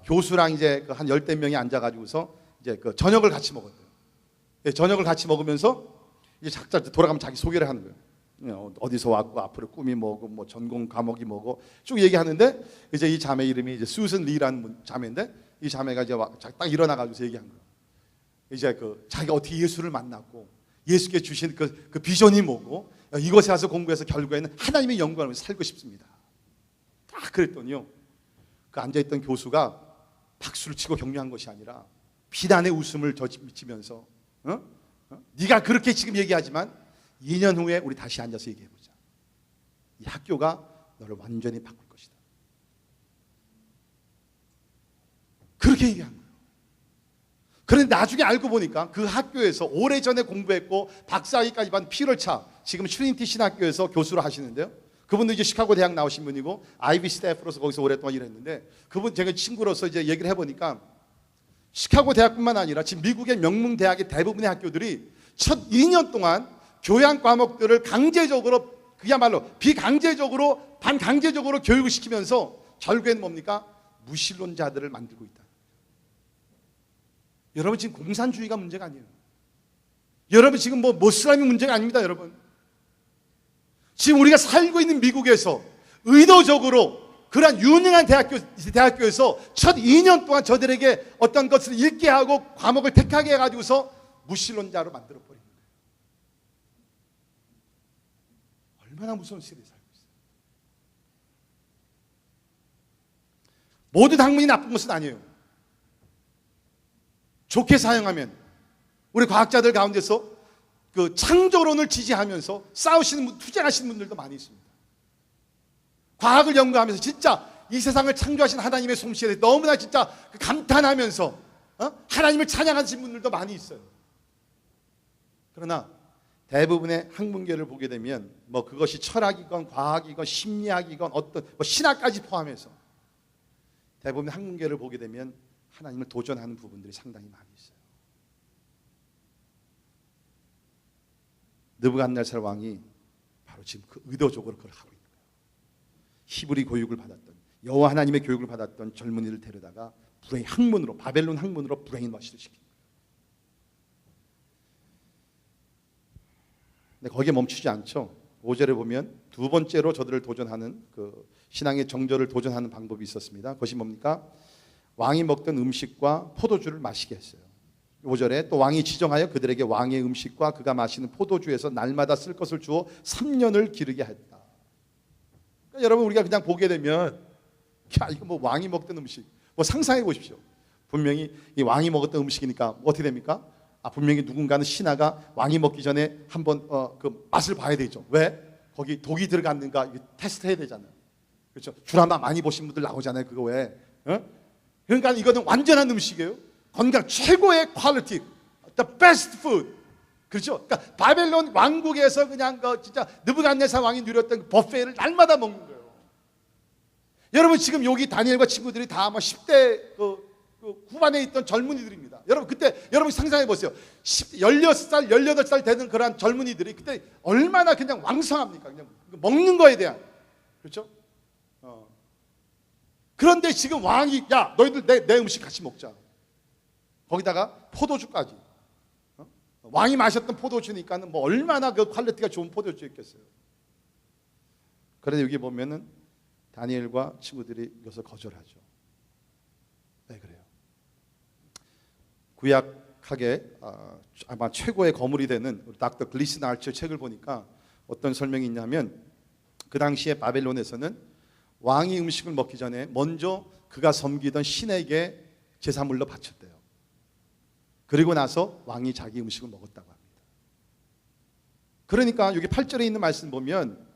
교수랑 이제 한 10대 명이 앉아가지고서 이제 저녁을 같이 먹었대요. 저녁을 같이 먹으면서 이제 각자 돌아가면 자기 소개를 하는 거예요. 어디서 왔고 앞으로 꿈이 뭐고 뭐 전공 과목이 뭐고 쭉 얘기하는데 이제 이 자매 이름이 이제 수슨 리라는 자매인데 이 자매가 이제 딱 일어나가지고 얘기한 거예요. 이제 자기가 어떻게 예수를 만났고 예수께 주신 그 비전이 뭐고 이것에 와서 공부해서 결국에는 하나님의 영광을 위해서 살고 싶습니다. 딱 그랬더니요, 그 앉아있던 교수가 박수를 치고 격려한 것이 아니라 비난의 웃음을 미치면서 네가 그렇게 지금 얘기하지만 2년 후에 우리 다시 앉아서 얘기해보자. 이 학교가 너를 완전히 바꿀 것이다. 그렇게 얘기한 거예요. 그런데 나중에 알고 보니까 그 학교에서 오래전에 공부했고 박사학위까지 받은 피럴차, 지금 트리니티 신학교에서 교수를 하시는데요, 그분도 이제 시카고 대학 나오신 분이고 아이비 스태프로서 거기서 오랫동안 일했는데, 그분 제가 친구로서 이제 얘기를 해보니까 시카고 대학뿐만 아니라 지금 미국의 명문 대학의 대부분의 학교들이 첫 2년 동안 교양 과목들을 강제적으로, 그야말로 비강제적으로 반강제적으로 교육을 시키면서 결국에는 뭡니까? 무신론자들을 만들고 있다. 여러분, 지금 공산주의가 문제가 아니에요. 여러분, 지금 뭐 모슬람이 문제가 아닙니다. 여러분, 지금 우리가 살고 있는 미국에서 의도적으로 그러한 유능한 대학교에서 첫 2년 동안 저들에게 어떤 것을 읽게 하고 과목을 택하게 해가지고서 무신론자로 만들어버린 거예요. 얼마나 무서운 시대에 살고 있어요. 모든 학문이 나쁜 것은 아니에요. 좋게 사용하면 우리 과학자들 가운데서 그 창조론을 지지하면서 싸우시는 투쟁하시는 분들도 많이 있습니다. 과학을 연구하면서 진짜 이 세상을 창조하신 하나님의 솜씨에 대해 너무나 진짜 감탄하면서 하나님을 찬양하시는 분들도 많이 있어요. 그러나 대부분의 학문계를 보게 되면 뭐 그것이 철학이건 과학이건 심리학이건 어떤 뭐 신학까지 포함해서 대부분의 학문계를 보게 되면 하나님을 도전하는 부분들이 상당히 많이 있어요. 느부갓네살 왕이 바로 지금 그 의도적으로 그걸 하고 있는 거예요. 히브리 교육을 받았던, 여호와 하나님의 교육을 받았던 젊은이를 데려다가 학문으로, 바벨론 학문으로 브레인워시를 시킨 거예요. 근데 거기에 멈추지 않죠. 5절에 보면 두 번째로 저들을 도전하는 그 신앙의 정절을 도전하는 방법이 있었습니다. 그것이 뭡니까? 왕이 먹던 음식과 포도주를 마시게 했어요. 5절에 또 왕이 지정하여 그들에게 왕의 음식과 그가 마시는 포도주에서 날마다 쓸 것을 주어 3년을 기르게 했다. 그러니까 여러분, 우리가 그냥 보게 되면 야, 이거 뭐 왕이 먹던 음식, 뭐 상상해 보십시오. 분명히 이 왕이 먹었던 음식이니까 어떻게 됩니까? 분명히 누군가는 신하가 왕이 먹기 전에 한번 그 맛을 봐야 되죠. 왜? 거기 독이 들어갔는가 이거 테스트 해야 되잖아요. 그렇죠? 드라마 많이 보신 분들 나오잖아요. 그거 왜? 그러니까 이거는 완전한 음식이에요. 건강 최고의 퀄리티, the best food. 그렇죠? 그러니까 바벨론 왕국에서 그냥 진짜 느부갓네살 왕이 누렸던 그 버페를 날마다 먹는 거예요. 여러분, 지금 여기 다니엘과 친구들이 다 아마 10대 그 후반에 있던 젊은이들입니다. 여러분, 그때 여러분 상상해 보세요. 16살, 18살 되는 그러한 젊은이들이 그때 얼마나 그냥 왕성합니까? 그냥 먹는 거에 대한. 그렇죠? 그런데 지금 왕이, 야, 너희들 내 음식 같이 먹자. 거기다가 포도주까지. 왕이 마셨던 포도주니까는 뭐 얼마나 그 퀄리티가 좋은 포도주였겠어요. 그런데 여기 보면은 다니엘과 친구들이 이것을 거절하죠. 왜 그래요? 구약학의 아마 최고의 거물이 되는 닥터 글리슨 아처 책을 보니까 어떤 설명이 있냐면, 그 당시에 바벨론에서는 왕이 음식을 먹기 전에 먼저 그가 섬기던 신에게 제사물로 바쳤대요. 그리고 나서 왕이 자기 음식을 먹었다고 합니다. 그러니까 여기 8절에 있는 말씀 보면,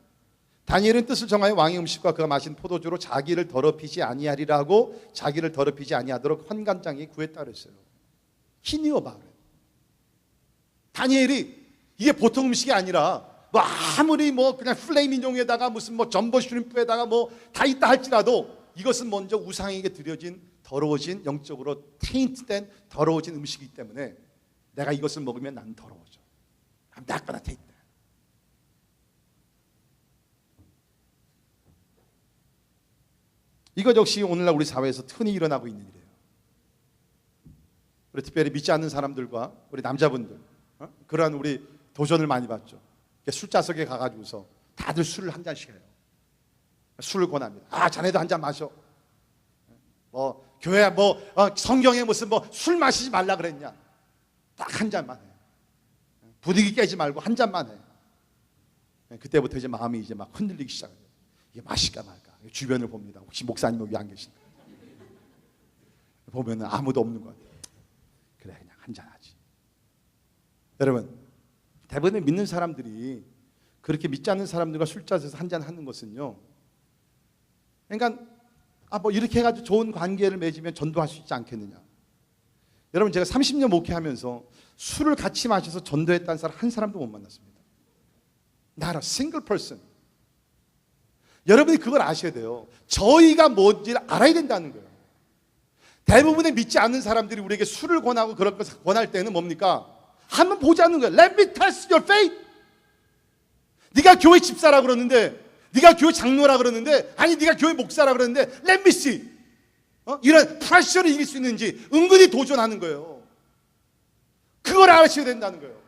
다니엘은 뜻을 정하여 왕의 음식과 그가 마신 포도주로 자기를 더럽히지 아니하리라고, 자기를 더럽히지 아니하도록 환관장이 구했다 그랬어요. He knew about it. 다니엘이 이게 보통 음식이 아니라 아무리 그냥 플레이민용에다가 무슨 점버 슈림프에다가 다 있다 할지라도 이것은 먼저 우상에게 드려진 더러워진, 영적으로 테인트된 더러워진 음식이기 때문에 내가 이것을 먹으면 난 더러워져. I'm not gonna take that. 이것 역시 오늘날 우리 사회에서 흔히 일어나고 있는 일이에요. 우리 특별히 믿지 않는 사람들과 우리 남자분들, 그러한 우리 도전을 많이 받죠. 술자석에 가가지고서 다들 술을 한 잔씩 해요. 술을 권합니다. 자네도 한 잔 마셔. 교회 성경에 무슨 술 마시지 말라 그랬냐. 딱 한 잔만 해. 분위기 깨지 말고 한 잔만 해. 그때부터 이제 마음이 이제 막 흔들리기 시작해요. 이게 마실까 말까. 주변을 봅니다. 혹시 목사님 여기 안 계신가? 보면은 아무도 없는 것 같아요. 그래, 그냥 한잔 하지. 여러분, 대부분의 믿는 사람들이 그렇게 믿지 않는 사람들과 술자리에서 한잔 하는 것은요, 그러니까 이렇게 해가지고 좋은 관계를 맺으면 전도할 수 있지 않겠느냐. 여러분, 제가 30년 목회하면서 술을 같이 마셔서 전도했다는 사람 한 사람도 못 만났습니다. Not a single person. 여러분이 그걸 아셔야 돼요. 저희가 뭔지를 알아야 된다는 거예요. 대부분의 믿지 않는 사람들이 우리에게 술을 권하고 그런 것을 권할 때는 뭡니까? 한번 보자는 거예요. Let me test your faith. 네가 교회 집사라 그러는데, 네가 교회 장로라 그러는데, 아니 네가 교회 목사라 그러는데, Let me see. 이런 프레셔를 이길 수 있는지 은근히 도전하는 거예요. 그걸 아셔야 된다는 거예요.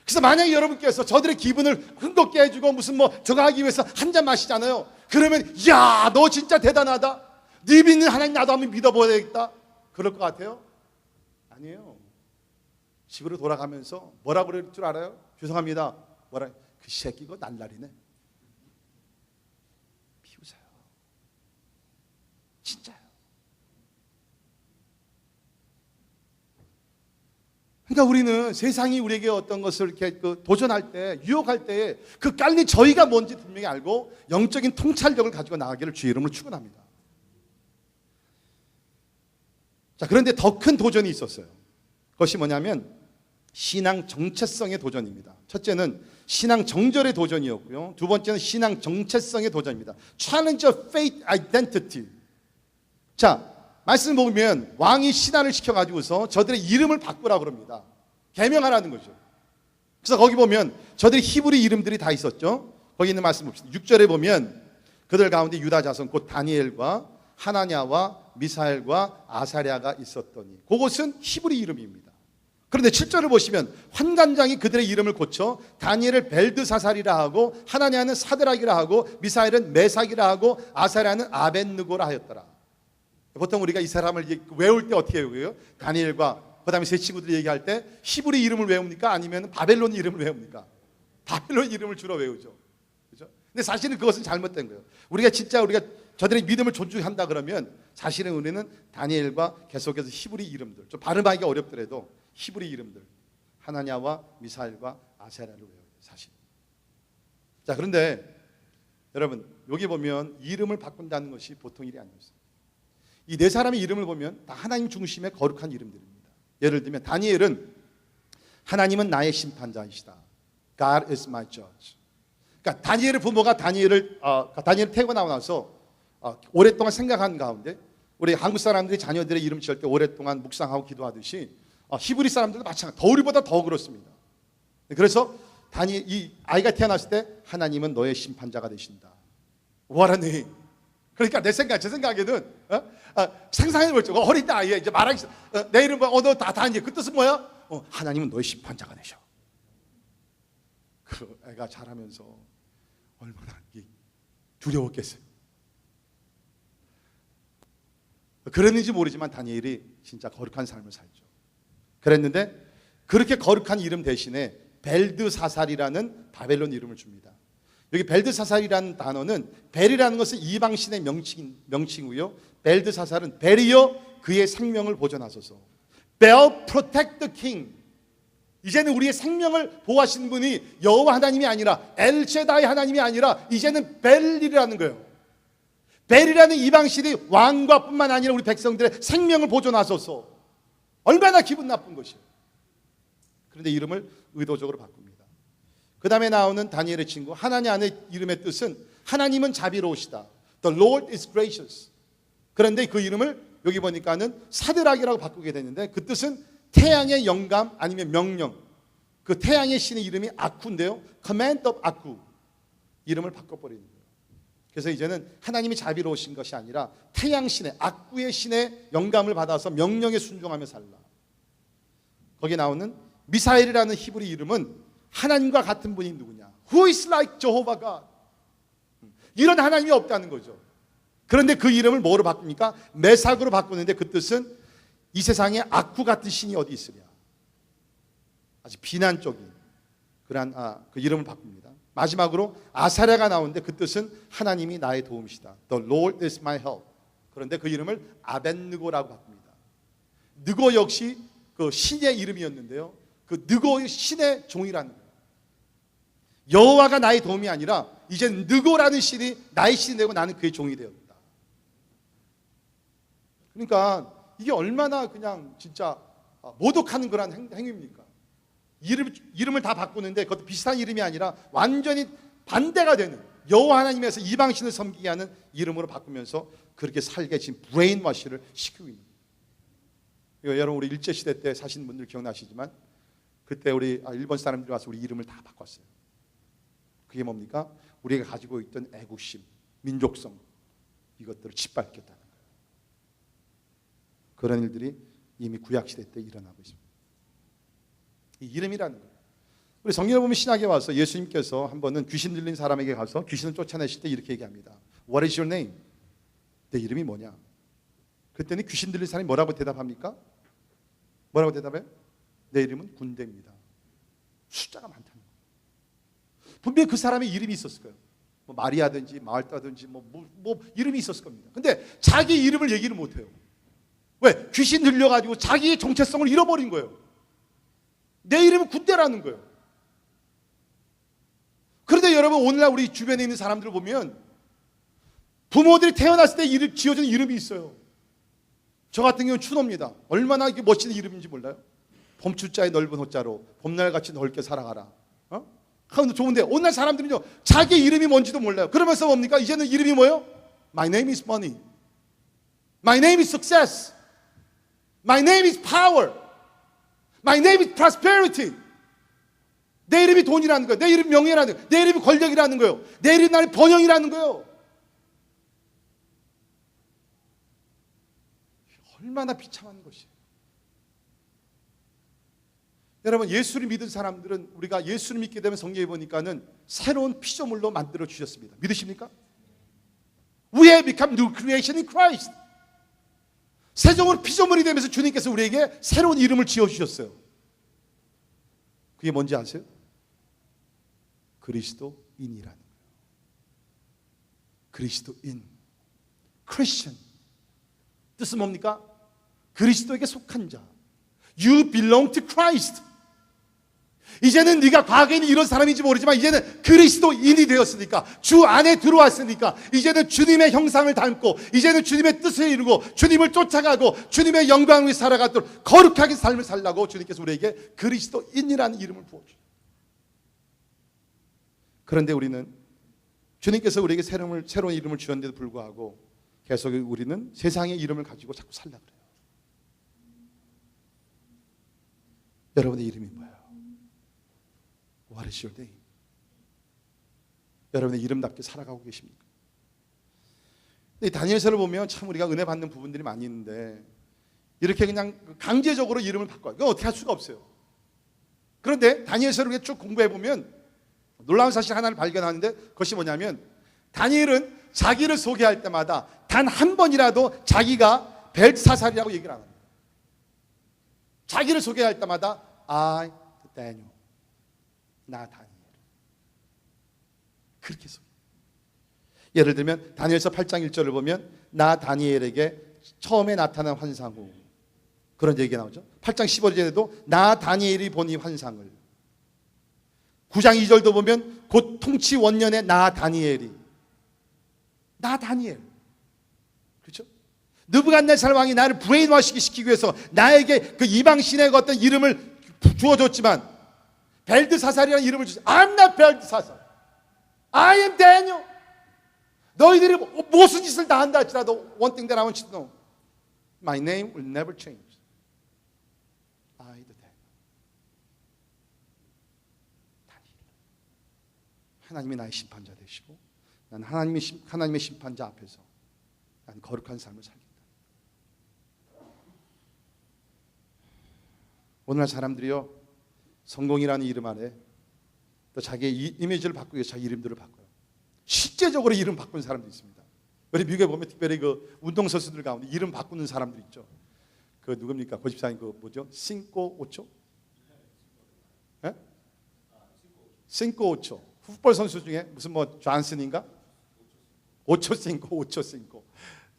그래서 만약에 여러분께서 저들의 기분을 흥겁게 해주고 무슨 저거 하기 위해서 한 잔 마시잖아요. 그러면 야, 너 진짜 대단하다. 네 믿는 하나님 나도 한번 믿어봐야겠다. 그럴 것 같아요? 아니에요. 집으로 돌아가면서 뭐라고 그럴 줄 알아요? 죄송합니다. 그 새끼 이거 날라리네. 비웃어요. 진짜요. 그러니까 우리는 세상이 우리에게 어떤 것을 이렇게 도전할 때, 유혹할 때 그 깔린 저희가 뭔지 분명히 알고 영적인 통찰력을 가지고 나가기를 주의 이름으로 축원합니다. 자, 그런데 더 큰 도전이 있었어요. 그것이 뭐냐면 신앙 정체성의 도전입니다. 첫째는 신앙 정절의 도전이었고요. 두 번째는 신앙 정체성의 도전입니다. Challenge of faith identity. 자, 말씀 보면 왕이 신하를 시켜가지고서 저들의 이름을 바꾸라고 그럽니다. 개명하라는 거죠. 그래서 거기 보면 저들의 히브리 이름들이 다 있었죠. 거기 있는 말씀 봅시다. 6절에 보면 그들 가운데 유다 자손 곧 다니엘과 하나냐와 미사엘과 아사랴가 있었더니, 그것은 히브리 이름입니다. 그런데 7절을 보시면 환관장이 그들의 이름을 고쳐 다니엘을 벨드사살이라 하고, 하나냐는 사드락이라 하고, 미사엘은 메삭이라 하고, 아사랴는 아벳느고라 하였더라. 보통 우리가 이 사람을 외울 때 어떻게 외워요? 다니엘과 그 다음에 세 친구들이 얘기할 때 히브리 이름을 외웁니까? 아니면 바벨론 이름을 외웁니까? 바벨론 이름을 주로 외우죠. 그렇죠? 근데 사실은 그것은 잘못된 거예요. 우리가 저들의 믿음을 존중한다 그러면 사실은 우리는 다니엘과 계속해서 히브리 이름들, 좀 발음하기가 어렵더라도 히브리 이름들, 하나냐와 미사엘과 아세라를 외워요. 사실. 자, 그런데 여러분, 여기 보면 이름을 바꾼다는 것이 보통 일이 아니었어요. 이 네 사람의 이름을 보면 다 하나님 중심의 거룩한 이름들입니다. 예를 들면 다니엘은 하나님은 나의 심판자이시다. God is my judge. 그러니까 다니엘의 부모가 다니엘을 태고 나고 나서 오랫동안 생각한 가운데, 우리 한국 사람들이 자녀들의 이름 지을 때 오랫동안 묵상하고 기도하듯이 히브리 사람들도 마찬가지, 더 우리보다 더 그렇습니다. 그래서 이 아이가 태어났을 때 하나님은 너의 심판자가 되신다. What a name. 그러니까 제 생각에는 상상해볼죠. 어린 아이야, 이제 말하기 내 이름 너 다니엘. 그 뜻은 뭐야? 하나님은 너의 심판자가 되셔. 그 애가 자라면서 얼마나 두려웠겠어요. 그랬는지 모르지만 다니엘이 진짜 거룩한 삶을 살죠. 그랬는데 그렇게 거룩한 이름 대신에 벨드사살이라는 바벨론 이름을 줍니다. 여기 벨드사살이라는 단어는 벨이라는 것은 이방신의 명칭이고요. 벨드사살은 벨이여 그의 생명을 보존하소서. Bel protect the king. 이제는 우리의 생명을 보호하시는 분이 여호와 하나님이 아니라 엘셰다이 하나님이 아니라 이제는 벨이라는 거예요. 벨이라는 이방신이 왕과 뿐만 아니라 우리 백성들의 생명을 보존하소서. 얼마나 기분 나쁜 것이에요. 그런데 이름을 의도적으로 바꿉니다. 그 다음에 나오는 다니엘의 친구 하나님 안의 이름의 뜻은 하나님은 자비로우시다. The Lord is gracious. 그런데 그 이름을 여기 보니까는 사드락이라고 바꾸게 됐는데 그 뜻은 태양의 영감 아니면 명령. 그 태양의 신의 이름이 아쿠인데요. Command of 아쿠. 이름을 바꿔버리는 거예요. 그래서 이제는 하나님이 자비로우신 것이 아니라 태양신의 아쿠의 신의 영감을 받아서 명령에 순종하며 살라. 거기에 나오는 미사엘이라는 히브리 이름은 하나님과 같은 분이 누구냐? Who is like Jehovah God? 이런 하나님이 없다는 거죠. 그런데 그 이름을 뭐로 바꿉니까? 메삭으로 바꾸는데 그 뜻은 이 세상에 아쿠 같은 신이 어디 있으랴. 아주 비난적인 그러한 그 이름을 바꿉니다. 마지막으로 아사랴가 나오는데 그 뜻은 하나님이 나의 도움이시다. The Lord is my help. 그런데 그 이름을 아벤느고라고 바꿉니다. 느고 역시 그 신의 이름이었는데요. 그 느고의 신의 종이라는 거예요. 여호와가 나의 도움이 아니라 이제 느고라는 신이 나의 신이 되고 나는 그의 종이 되었다. 그러니까 이게 얼마나 그냥 진짜 모독하는 그런 행위입니까? 이름을 다 바꾸는데 그것도 비슷한 이름이 아니라 완전히 반대가 되는 여호와 하나님에서 이방신을 섬기게 하는 이름으로 바꾸면서 그렇게 살게 지금 브레인워시를 시키고 있는 거예요. 여러분 우리 일제시대 때 사신 분들 기억나시지만 그때 우리 일본 사람들이 와서 우리 이름을 다 바꿨어요. 그게 뭡니까? 우리가 가지고 있던 애국심, 민족성 이것들을 짓밟겠다는 거예요. 그런 일들이 이미 구약시대 때 일어나고 있습니다. 이 이름이라는 거예요. 우리 성경에 보면 신약에 와서 예수님께서 한 번은 귀신 들린 사람에게 가서 귀신을 쫓아내실 때 이렇게 얘기합니다. What is your name? 내 이름이 뭐냐? 그랬더니 귀신 들린 사람이 뭐라고 대답합니까? 뭐라고 대답해요? 내 이름은 군대입니다. 숫자가 많다는 거예요. 분명히 그 사람의 이름이 있었을 거예요. 뭐 마리아든지 마을따든지 뭐 이름이 있었을 겁니다. 근데 자기 이름을 얘기를 못해요. 왜? 귀신 들려가지고 자기의 정체성을 잃어버린 거예요. 내 이름은 군대라는 거예요. 그런데 여러분 오늘날 우리 주변에 있는 사람들을 보면 부모들이 태어났을 때 지어준 이름이 있어요. 저 같은 경우는 춘호입니다. 얼마나 멋진 이름인지 몰라요? 봄출자의 넓은 호자로 봄날같이 넓게 살아가라. 좋은데 오늘날 사람들은요 자기 이름이 뭔지도 몰라요. 그러면서 뭡니까? 이제는 이름이 뭐예요? My name is money. My name is success. My name is power. My name is prosperity. 내 이름이 돈이라는 거예요. 내 이름이 명예라는 거예요. 내 이름이 권력이라는 거예요. 내 이름이 나의 번영이라는 거예요. 얼마나 비참한 것이에요. 여러분 예수를 믿은 사람들은 우리가 예수를 믿게 되면 성경에 보니까는 새로운 피조물로 만들어 주셨습니다. 믿으십니까? We have become new creation in Christ. 새종으로 피조물이 되면서 주님께서 우리에게 새로운 이름을 지어주셨어요. 그게 뭔지 아세요? 그리스도인이라는 거예요. 그리스도인, Christian. 뜻은 뭡니까? 그리스도에게 속한 자. You belong to Christ. 이제는 네가 과거에는 이런 사람인지 모르지만 이제는 그리스도인이 되었으니까, 주 안에 들어왔으니까 이제는 주님의 형상을 닮고 이제는 주님의 뜻을 이루고 주님을 쫓아가고 주님의 영광을 위해 살아가도록 거룩하게 삶을 살라고 주님께서 우리에게 그리스도인이라는 이름을 부어주세요. 그런데 우리는 주님께서 우리에게 새로운 이름을 주셨는데도 불구하고 계속 우리는 세상의 이름을 가지고 자꾸 살려고 그래요. 여러분의 이름이 뭐예요? What is your name? 여러분의 이름답게 살아가고 계십니까? 다니엘서를 보면 참 우리가 은혜 받는 부분들이 많이 있는데 이렇게 그냥 강제적으로 이름을 바꿔요. 그건 어떻게 할 수가 없어요. 그런데 다니엘서를 쭉 공부해 보면 놀라운 사실 하나를 발견하는데 그것이 뭐냐면 다니엘은 자기를 소개할 때마다 단 한 번이라도 자기가 벨사살이라고 얘기를 안 합니다. 자기를 소개할 때마다 I, Daniel, 나 다니엘. 그렇게 소개. 예를 들면 다니엘서 8장 1절을 보면 나 다니엘에게 처음에 나타난 환상 후 그런 얘기가 나오죠. 8장 15절에도 나 다니엘이 보니 환상을. 9장 2절도 보면 곧 통치 원년의 나 다니엘이. 나 다니엘. 그렇죠? 느부갓네살 왕이 나를 브레인워시기 시키기 위해서 나에게 그 이방신의 어떤 이름을 주어줬지만 벨드사살이라는 이름을 주지. I'm not 벨드사살. I am Daniel. 너희들이 무슨 짓을 다 한다 할지라도 one thing that I want you to know. My name will never change. I the Daniel. 하나님이 나의 심판자 되시고 난 하나님의 심판자 앞에서 난 거룩한 삶을 살겠다. 오늘날 사람들이요 성공이라는 이름 아래 또 자기의 이미지를 바꾸기 위해서 자기 이름들을 바꿔요. 실제적으로 이름 바꾸는 사람도 있습니다. 우리 미국에 보면 특별히 그 운동선수들 가운데 이름 바꾸는 사람들 있죠. 그 누굽니까? 고집사님 그 뭐죠? 싱꼬 오초? 예? 싱꼬 오초. 풋볼 선수 중에 무슨 뭐 존슨인가? 오초 싱꼬.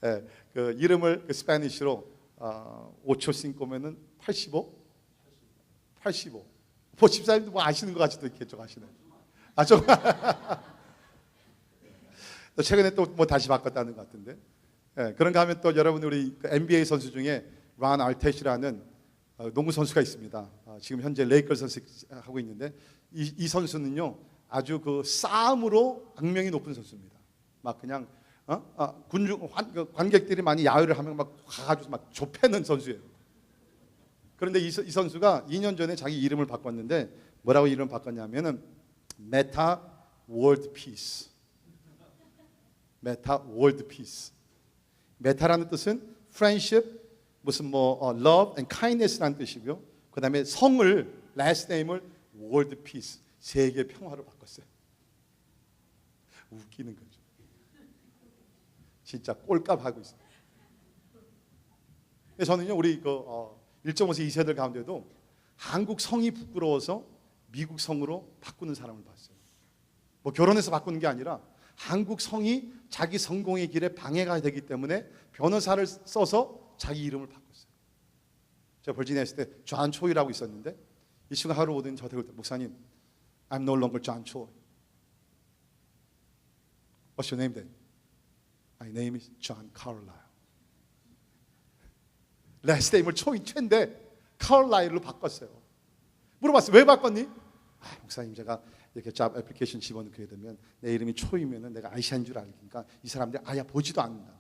예, 그 이름을 그 스페니쉬로 오초 싱꼬면은 85. 뭐 집사님도 뭐 아시는 것 같이도 있겠죠, 아시네. 또 최근에 또 뭐 다시 바꿨다는 것 같은데. 예, 그런가 하면 또 여러분 우리 그 NBA 선수 중에 란 알테시라는 농구 선수가 있습니다. 지금 현재 레이커 선수 하고 있는데 이 선수는요 아주 그 싸움으로 악명이 높은 선수입니다. 막 그냥 관객들이 많이 야유를 하면 막 가가지고 막 좁혀는 선수예요. 그런데 이 선수가 2년 전에 자기 이름을 바꿨는데 뭐라고 이름을 바꿨냐면은 메타 월드 피스. 메타 월드 피스. 메타라는 뜻은 friendship, 무슨 love and kindness라는 뜻이고요. 그 다음에 성을 last name을 world peace, 세계 평화로 바꿨어요. 웃기는 거죠. 진짜 꼴값 하고 있어요. 저는요 우리 그 1.5세 2세들 가운데도 한국 성이 부끄러워서 미국 성으로 바꾸는 사람을 봤어요. 뭐 결혼해서 바꾸는 게 아니라 한국 성이 자기 성공의 길에 방해가 되기 때문에 변호사를 써서 자기 이름을 바꿨어요. 제가 버지니아에 있을 때 존 초이라고 있었는데 이 친구가 하루 오더니 저한테 그럴 때 목사님 I'm no longer John Choi. What's your name then? My name is John Carlisle. last name을 초인데 카롤라일로 바꿨어요. 물어봤어요. 왜 바꿨니? 목사님 제가 이렇게 잡 애플리케이션 집어넣게 되면 내 이름이 초이면은 내가 아시아인 줄 알니까 이 사람들이 아야 보지도 않는다.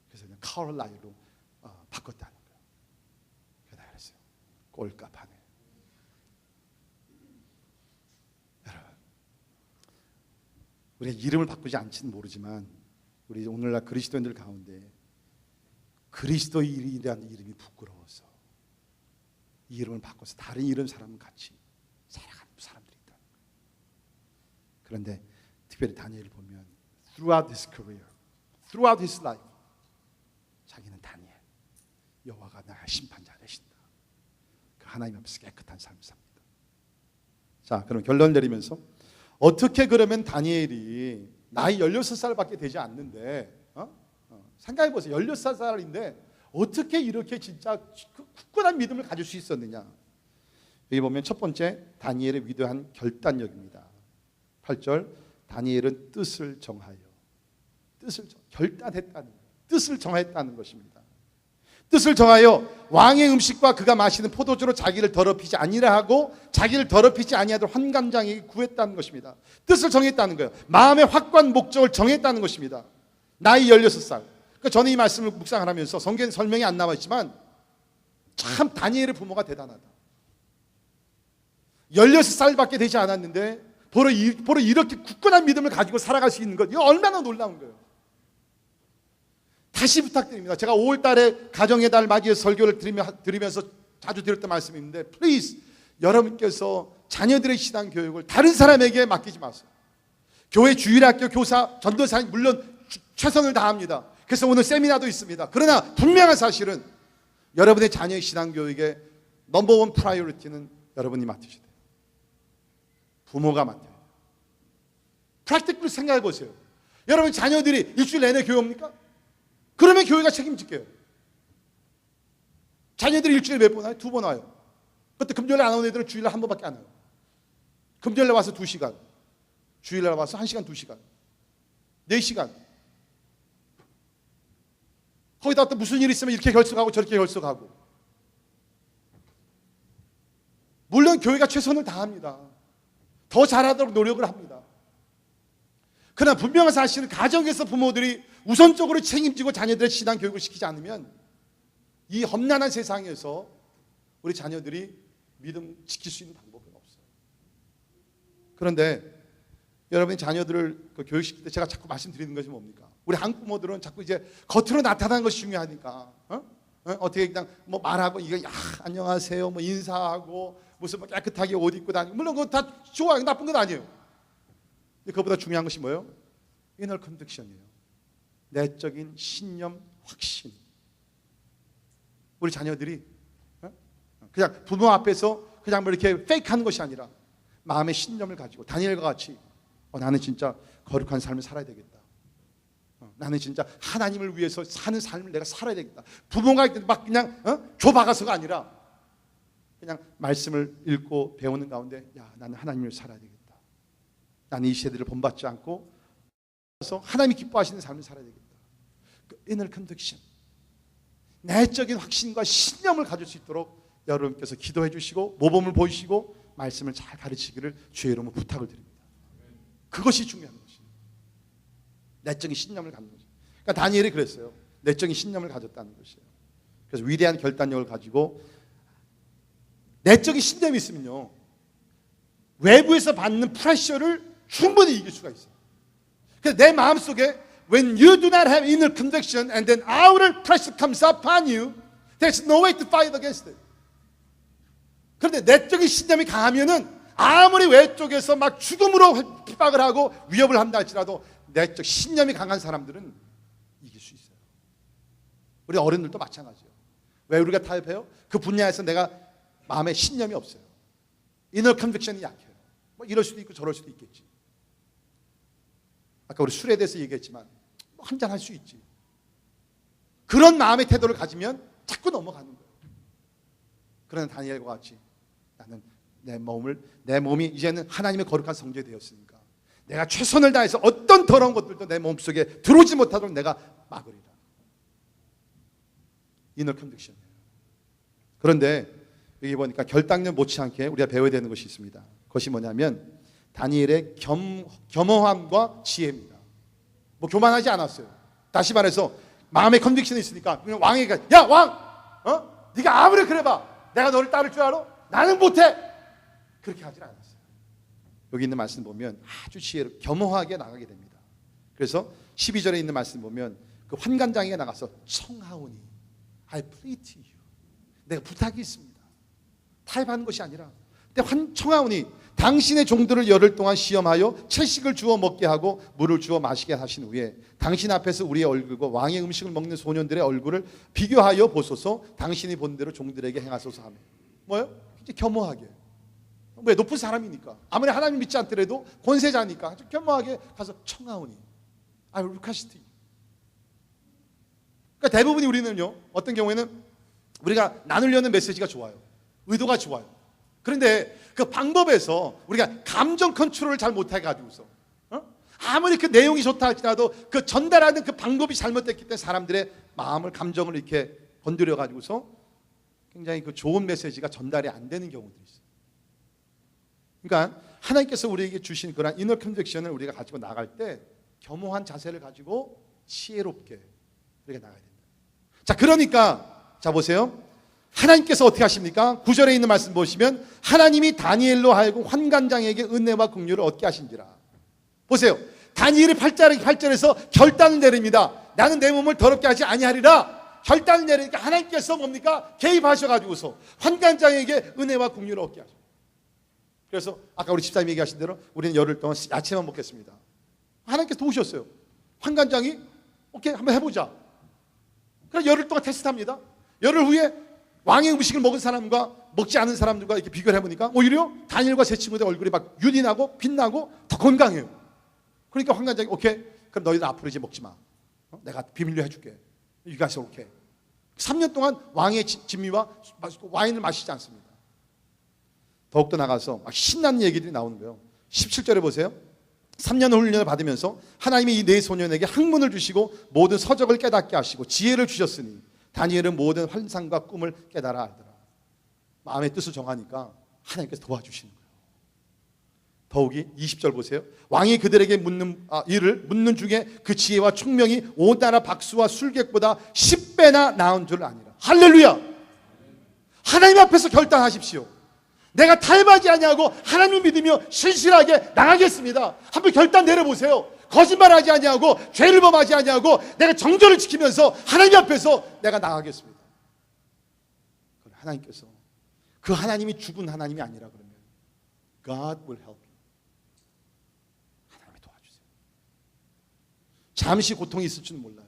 그래서 그냥 카롤라일로 바꿨다는 거예요. 그래서 그랬어요. 꼴값하네. 여러분, 우리가 이름을 바꾸지 않지는 모르지만 우리 오늘날 그리스도인들 가운데 그리스도인이라는 이름이 부끄러워서 이 이름을 바꿔서 다른 이름 사람은 같이 살아가는 사람들이 있다. 그런데 특별히 다니엘을 보면 throughout his career, throughout his life 자기는 다니엘, 여호와가 나의 심판자 되신다. 그 하나님 앞에서 깨끗한 삶을 삽니다. 자, 그럼 결론 내리면서 어떻게 그러면 다니엘이 나이 16살밖에 되지 않는데 생각해 보세요. 16살인데 어떻게 이렇게 진짜 굳건한 믿음을 가질 수 있었느냐. 여기 보면 첫 번째 다니엘의 위대한 결단력입니다. 8절 다니엘은 뜻을 정하여 결단했다는 뜻을 정했다는 것입니다. 뜻을 정하여 왕의 음식과 그가 마시는 포도주로 자기를 더럽히지 아니라 하고 자기를 더럽히지 아니하도록 환관장에게 구했다는 것입니다. 뜻을 정했다는 거예요. 마음의 확고한 목적을 정했다는 것입니다. 나이 16살. 그러니까 저는 이 말씀을 묵상하면서 성경 설명이 안 나와 있지만 참 다니엘의 부모가 대단하다. 16살밖에 되지 않았는데 바로 이렇게 굳건한 믿음을 가지고 살아갈 수 있는 것, 이거 얼마나 놀라운 거예요. 다시 부탁드립니다. 제가 5월 달에 가정의 달 맞이해서 설교를 드리면서 자주 드렸던 말씀이 있는데 플리즈 여러분께서 자녀들의 신앙 교육을 다른 사람에게 맡기지 마세요. 교회 주일학교 교사, 전도사님 물론 최선을 다합니다. 그래서 오늘 세미나도 있습니다. 그러나 분명한 사실은 여러분의 자녀의 신앙교육의 넘버원 프라이어리티는 여러분이 맡으셔야 돼요. 부모가 맡아야 돼요. 프랙티컬로 생각해 보세요. 여러분 자녀들이 일주일 내내 교회 옵니까? 그러면 교회가 책임질게요. 자녀들이 일주일에 몇 번 와요? 2번 와요. 그때 금요일에 안 오는 애들은 주일날 한 번밖에 안 와요. 금요일에 와서 2시간, 주일날 와서 1시간, 2시간, 4시간. 거기다 또 무슨 일 있으면 이렇게 결석하고 저렇게 결석하고. 물론 교회가 최선을 다합니다. 더 잘하도록 노력을 합니다. 그러나 분명한 사실은 가정에서 부모들이 우선적으로 책임지고 자녀들의 신앙 교육을 시키지 않으면 이 험난한 세상에서 우리 자녀들이 믿음 지킬 수 있는 방법은 없어요. 그런데 여러분이 자녀들을 교육시킬 때 제가 자꾸 말씀드리는 것이 뭡니까? 우리 한국 부모들은 자꾸 이제 겉으로 나타나는 것이 중요하니까 어떻게 그냥 뭐 말하고 이거 안녕하세요 뭐 인사하고 무슨 뭐 깨끗하게 옷 입고 다니고 물론 그거 다 좋아요. 나쁜 건 아니에요. 근데 그것보다 중요한 것이 뭐예요? 이너 컨빅션이에요. 내적인 신념 확신. 우리 자녀들이 그냥 부모 앞에서 그냥 뭐 이렇게 페이크하는 것이 아니라 마음의 신념을 가지고 다니엘과 같이 나는 진짜 거룩한 삶을 살아야 되겠다. 나는 진짜 하나님을 위해서 사는 삶을 내가 살아야 되겠다. 부모가 막 그냥 좁아가서가 아니라 그냥 말씀을 읽고 배우는 가운데 나는 하나님을 살아야 되겠다. 나는 이 세대를 본받지 않고 하나님이 기뻐하시는 삶을 살아야 되겠다. 그 inner conviction, 내적인 확신과 신념을 가질 수 있도록 여러분께서 기도해 주시고 모범을 보이시고 말씀을 잘 가르치기를 주의 이름으로 부탁을 드립니다. 그것이 중요한 것이에요. 내적인 신념을 갖는 거죠. 그러니까 다니엘이 그랬어요. 내적인 신념을 가졌다는 것이에요. 그래서 위대한 결단력을 가지고 내적인 신념이 있으면요 외부에서 받는 프레셔를 충분히 이길 수가 있어요. 그래서 내 마음속에 when you do not have inner conviction and then outer pressure comes upon you, there's no way to fight against it. 그런데 내적인 신념이 강하면은 아무리 외쪽에서 막 죽음으로 핍박을 하고 위협을 한다 할지라도 내적 신념이 강한 사람들은 이길 수 있어요. 우리 어른들도 마찬가지예요. 왜 우리가 타협해요? 그 분야에서 내가 마음에 신념이 없어요. inner conviction이 약해요. 뭐 이럴 수도 있고 저럴 수도 있겠지. 아까 우리 술에 대해서 얘기했지만 뭐 한잔 할 수 있지. 그런 마음의 태도를 가지면 자꾸 넘어가는 거예요. 그러나 다니엘과 같이 나는 내 몸이 이제는 하나님의 거룩한 성전이 되었으니까 내가 최선을 다해서 어떤 더러운 것들도 내 몸속에 들어오지 못하도록 내가 막으리라. inner conviction이에요. 그런데 여기 보니까 결단력 못지않게 우리가 배워야 되는 것이 있습니다. 그것이 뭐냐면 다니엘의 겸허함과 지혜입니다. 뭐 교만하지 않았어요. 다시 말해서 마음의 컨빅션이 있으니까 그냥 왕에게 야 왕! 네가 아무리 그래봐 내가 너를 따를 줄 알아? 나는 못해! 그렇게 하질 않았어요. 여기 있는 말씀 보면 아주 지혜로 겸허하게 나가게 됩니다. 그래서 12절에 있는 말씀 보면 그 환관장에게 나가서 청하오니 I plead to you. 내가 부탁이 있습니다. 타협하는 것이 아니라 청하오니 당신의 종들을 열흘 동안 시험하여 채식을 주어 먹게 하고 물을 주어 마시게 하신 후에 당신 앞에서 우리의 얼굴과 왕의 음식을 먹는 소년들의 얼굴을 비교하여 보소서. 당신이 본대로 종들에게 행하소서 하며 뭐예요? 이제 겸허하게. 왜? 높은 사람이니까 아무리 하나님 믿지 않더라도 권세자니까 아주 겸허하게 가서 청하오니 I will request you. 그러니까 대부분이 우리는요 어떤 경우에는 우리가 나누려는 메시지가 좋아요. 의도가 좋아요. 그런데 그 방법에서 우리가 감정 컨트롤을 잘 못해가지고서 아무리 그 내용이 좋다 할지라도 그 전달하는 그 방법이 잘못됐기 때문에 사람들의 마음을 감정을 이렇게 건드려 가지고서 굉장히 그 좋은 메시지가 전달이 안 되는 경우들이 있어요. 그러니까 하나님께서 우리에게 주신 그런 이너 컨빅션을 우리가 가지고 나갈 때 겸허한 자세를 가지고 지혜롭게 우리가 나가야 된다. 자, 그러니까 자 보세요. 하나님께서 어떻게 하십니까? 9절에 있는 말씀 보시면 하나님이 다니엘로 하여금 환관장에게 은혜와 긍휼을 얻게 하신지라. 보세요. 다니엘이 8절에서 결단을 내립니다. 나는 내 몸을 더럽게 하지 아니하리라. 결단을 내리니까 하나님께서 뭡니까? 개입하셔가지고서 환관장에게 은혜와 긍휼을 얻게 하셔. 그래서 아까 우리 집사님 얘기하신 대로 우리는 열흘 동안 야채만 먹겠습니다. 하나님께서 도우셨어요. 환관장이 오케이 한번 해보자. 그래서 열흘 동안 테스트합니다. 열흘 후에 왕의 음식을 먹은 사람과 먹지 않은 사람들과 이렇게 비교를 해보니까 오히려 다니엘과 세 친구들 얼굴이 막 윤이 나고 빛나고 더 건강해요. 그러니까 황관장이 오케이, 그럼 너희들 앞으로 이제 먹지 마. 내가 비밀로 해줄게. You guys are okay. 3년 동안 왕의 진미와 와인을 마시지 않습니다. 더욱더 나가서 막 신나는 얘기들이 나오는 거예요. 17절에 보세요. 3년 훈련을 받으면서 하나님이 이 네 소년에게 학문을 주시고 모든 서적을 깨닫게 하시고 지혜를 주셨으니 다니엘은 모든 환상과 꿈을 깨달아 알더라. 마음의 뜻을 정하니까 하나님께서 도와주시는 거예요. 더욱이 20절 보세요. 왕이 그들에게 묻는 중에 그 지혜와 총명이 온 나라 박수와 술객보다 10배나 나은 줄 아니라. 할렐루야. 하나님 앞에서 결단하십시오. 내가 탈바지하냐고 하나님을 믿으며 신실하게 나가겠습니다. 한번 결단 내려보세요. 거짓말하지 아니하고 죄를 범하지 아니하고 내가 정절을 지키면서 하나님 앞에서 내가 나가겠습니다. 하나님께서 그 하나님이 죽은 하나님이 아니라 그러면 God will help you. 하나님이 도와주세요. 잠시 고통이 있을 줄은 몰라요.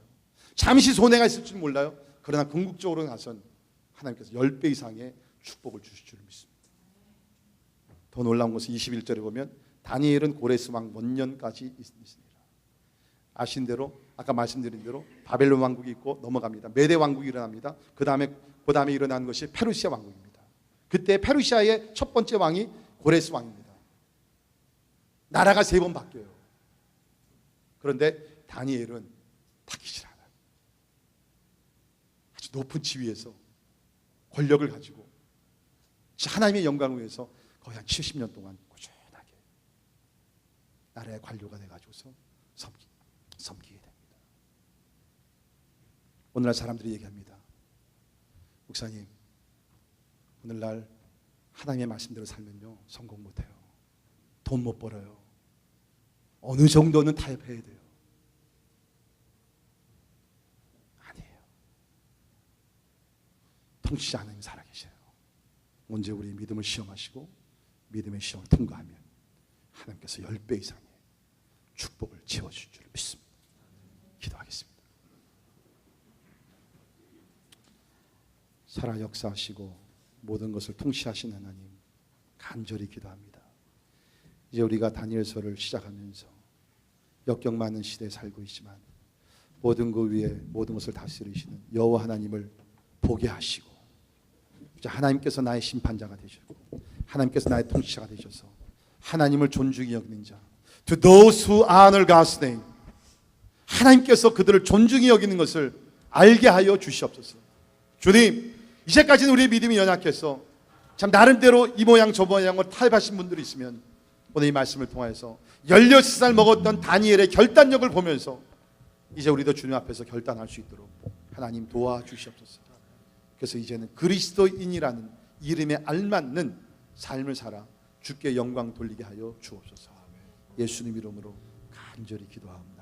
잠시 손해가 있을 줄은 몰라요. 그러나 궁극적으로 나선 하나님께서 10배 이상의 축복을 주실 줄 믿습니다. 더 놀라운 것은 21절에 보면 다니엘은 고레스 왕 원년까지 있으니라. 아신 대로 아까 말씀드린 대로 바벨론 왕국이 있고 넘어갑니다. 메대 왕국이 일어납니다. 그 다음에 일어난 것이 페르시아 왕국입니다. 그때 페르시아의 첫 번째 왕이 고레스 왕입니다. 나라가 3번 바뀌어요. 그런데 다니엘은 바뀌질 않아요. 아주 높은 지위에서 권력을 가지고 하나님의 영광을 위해서 거의 한 70년 동안 꾸준하게 나라의 관료가 돼가지고서 섬기게 됩니다. 오늘날 사람들이 얘기합니다. 목사님, 오늘날 하나님의 말씀대로 살면요 성공 못해요. 돈 못 벌어요. 어느 정도는 타협해야 돼요. 아니에요. 통치자 하나님 살아계셔요. 언제 우리 믿음을 시험하시고 믿음의 시험을 통과하면 하나님께서 10배 이상의 축복을 채워주실 줄 믿습니다. 기도하겠습니다. 살아 역사하시고 모든 것을 통치하신 하나님, 간절히 기도합니다. 이제 우리가 다니엘서를 시작하면서 역경 많은 시대에 살고 있지만 모든 그 위에 모든 것을 다스리시는 여호와 하나님을 보게 하시고 하나님께서 나의 심판자가 되셨고 하나님께서 나의 통치자가 되셔서 하나님을 존중히 여기는 자, to those who honor God's name, 하나님께서 그들을 존중히 여기는 것을 알게 하여 주시옵소서. 주님, 이제까지는 우리의 믿음이 연약해서 참 나름대로 이 모양 저 모양을 타협하신 분들이 있으면 오늘 이 말씀을 통해서 16살 먹었던 다니엘의 결단력을 보면서 이제 우리도 주님 앞에서 결단할 수 있도록 하나님 도와주시옵소서. 그래서 이제는 그리스도인이라는 이름에 알맞는 삶을 살아 주께 영광 돌리게 하여 주옵소서. 예수님 이름으로 간절히 기도합니다.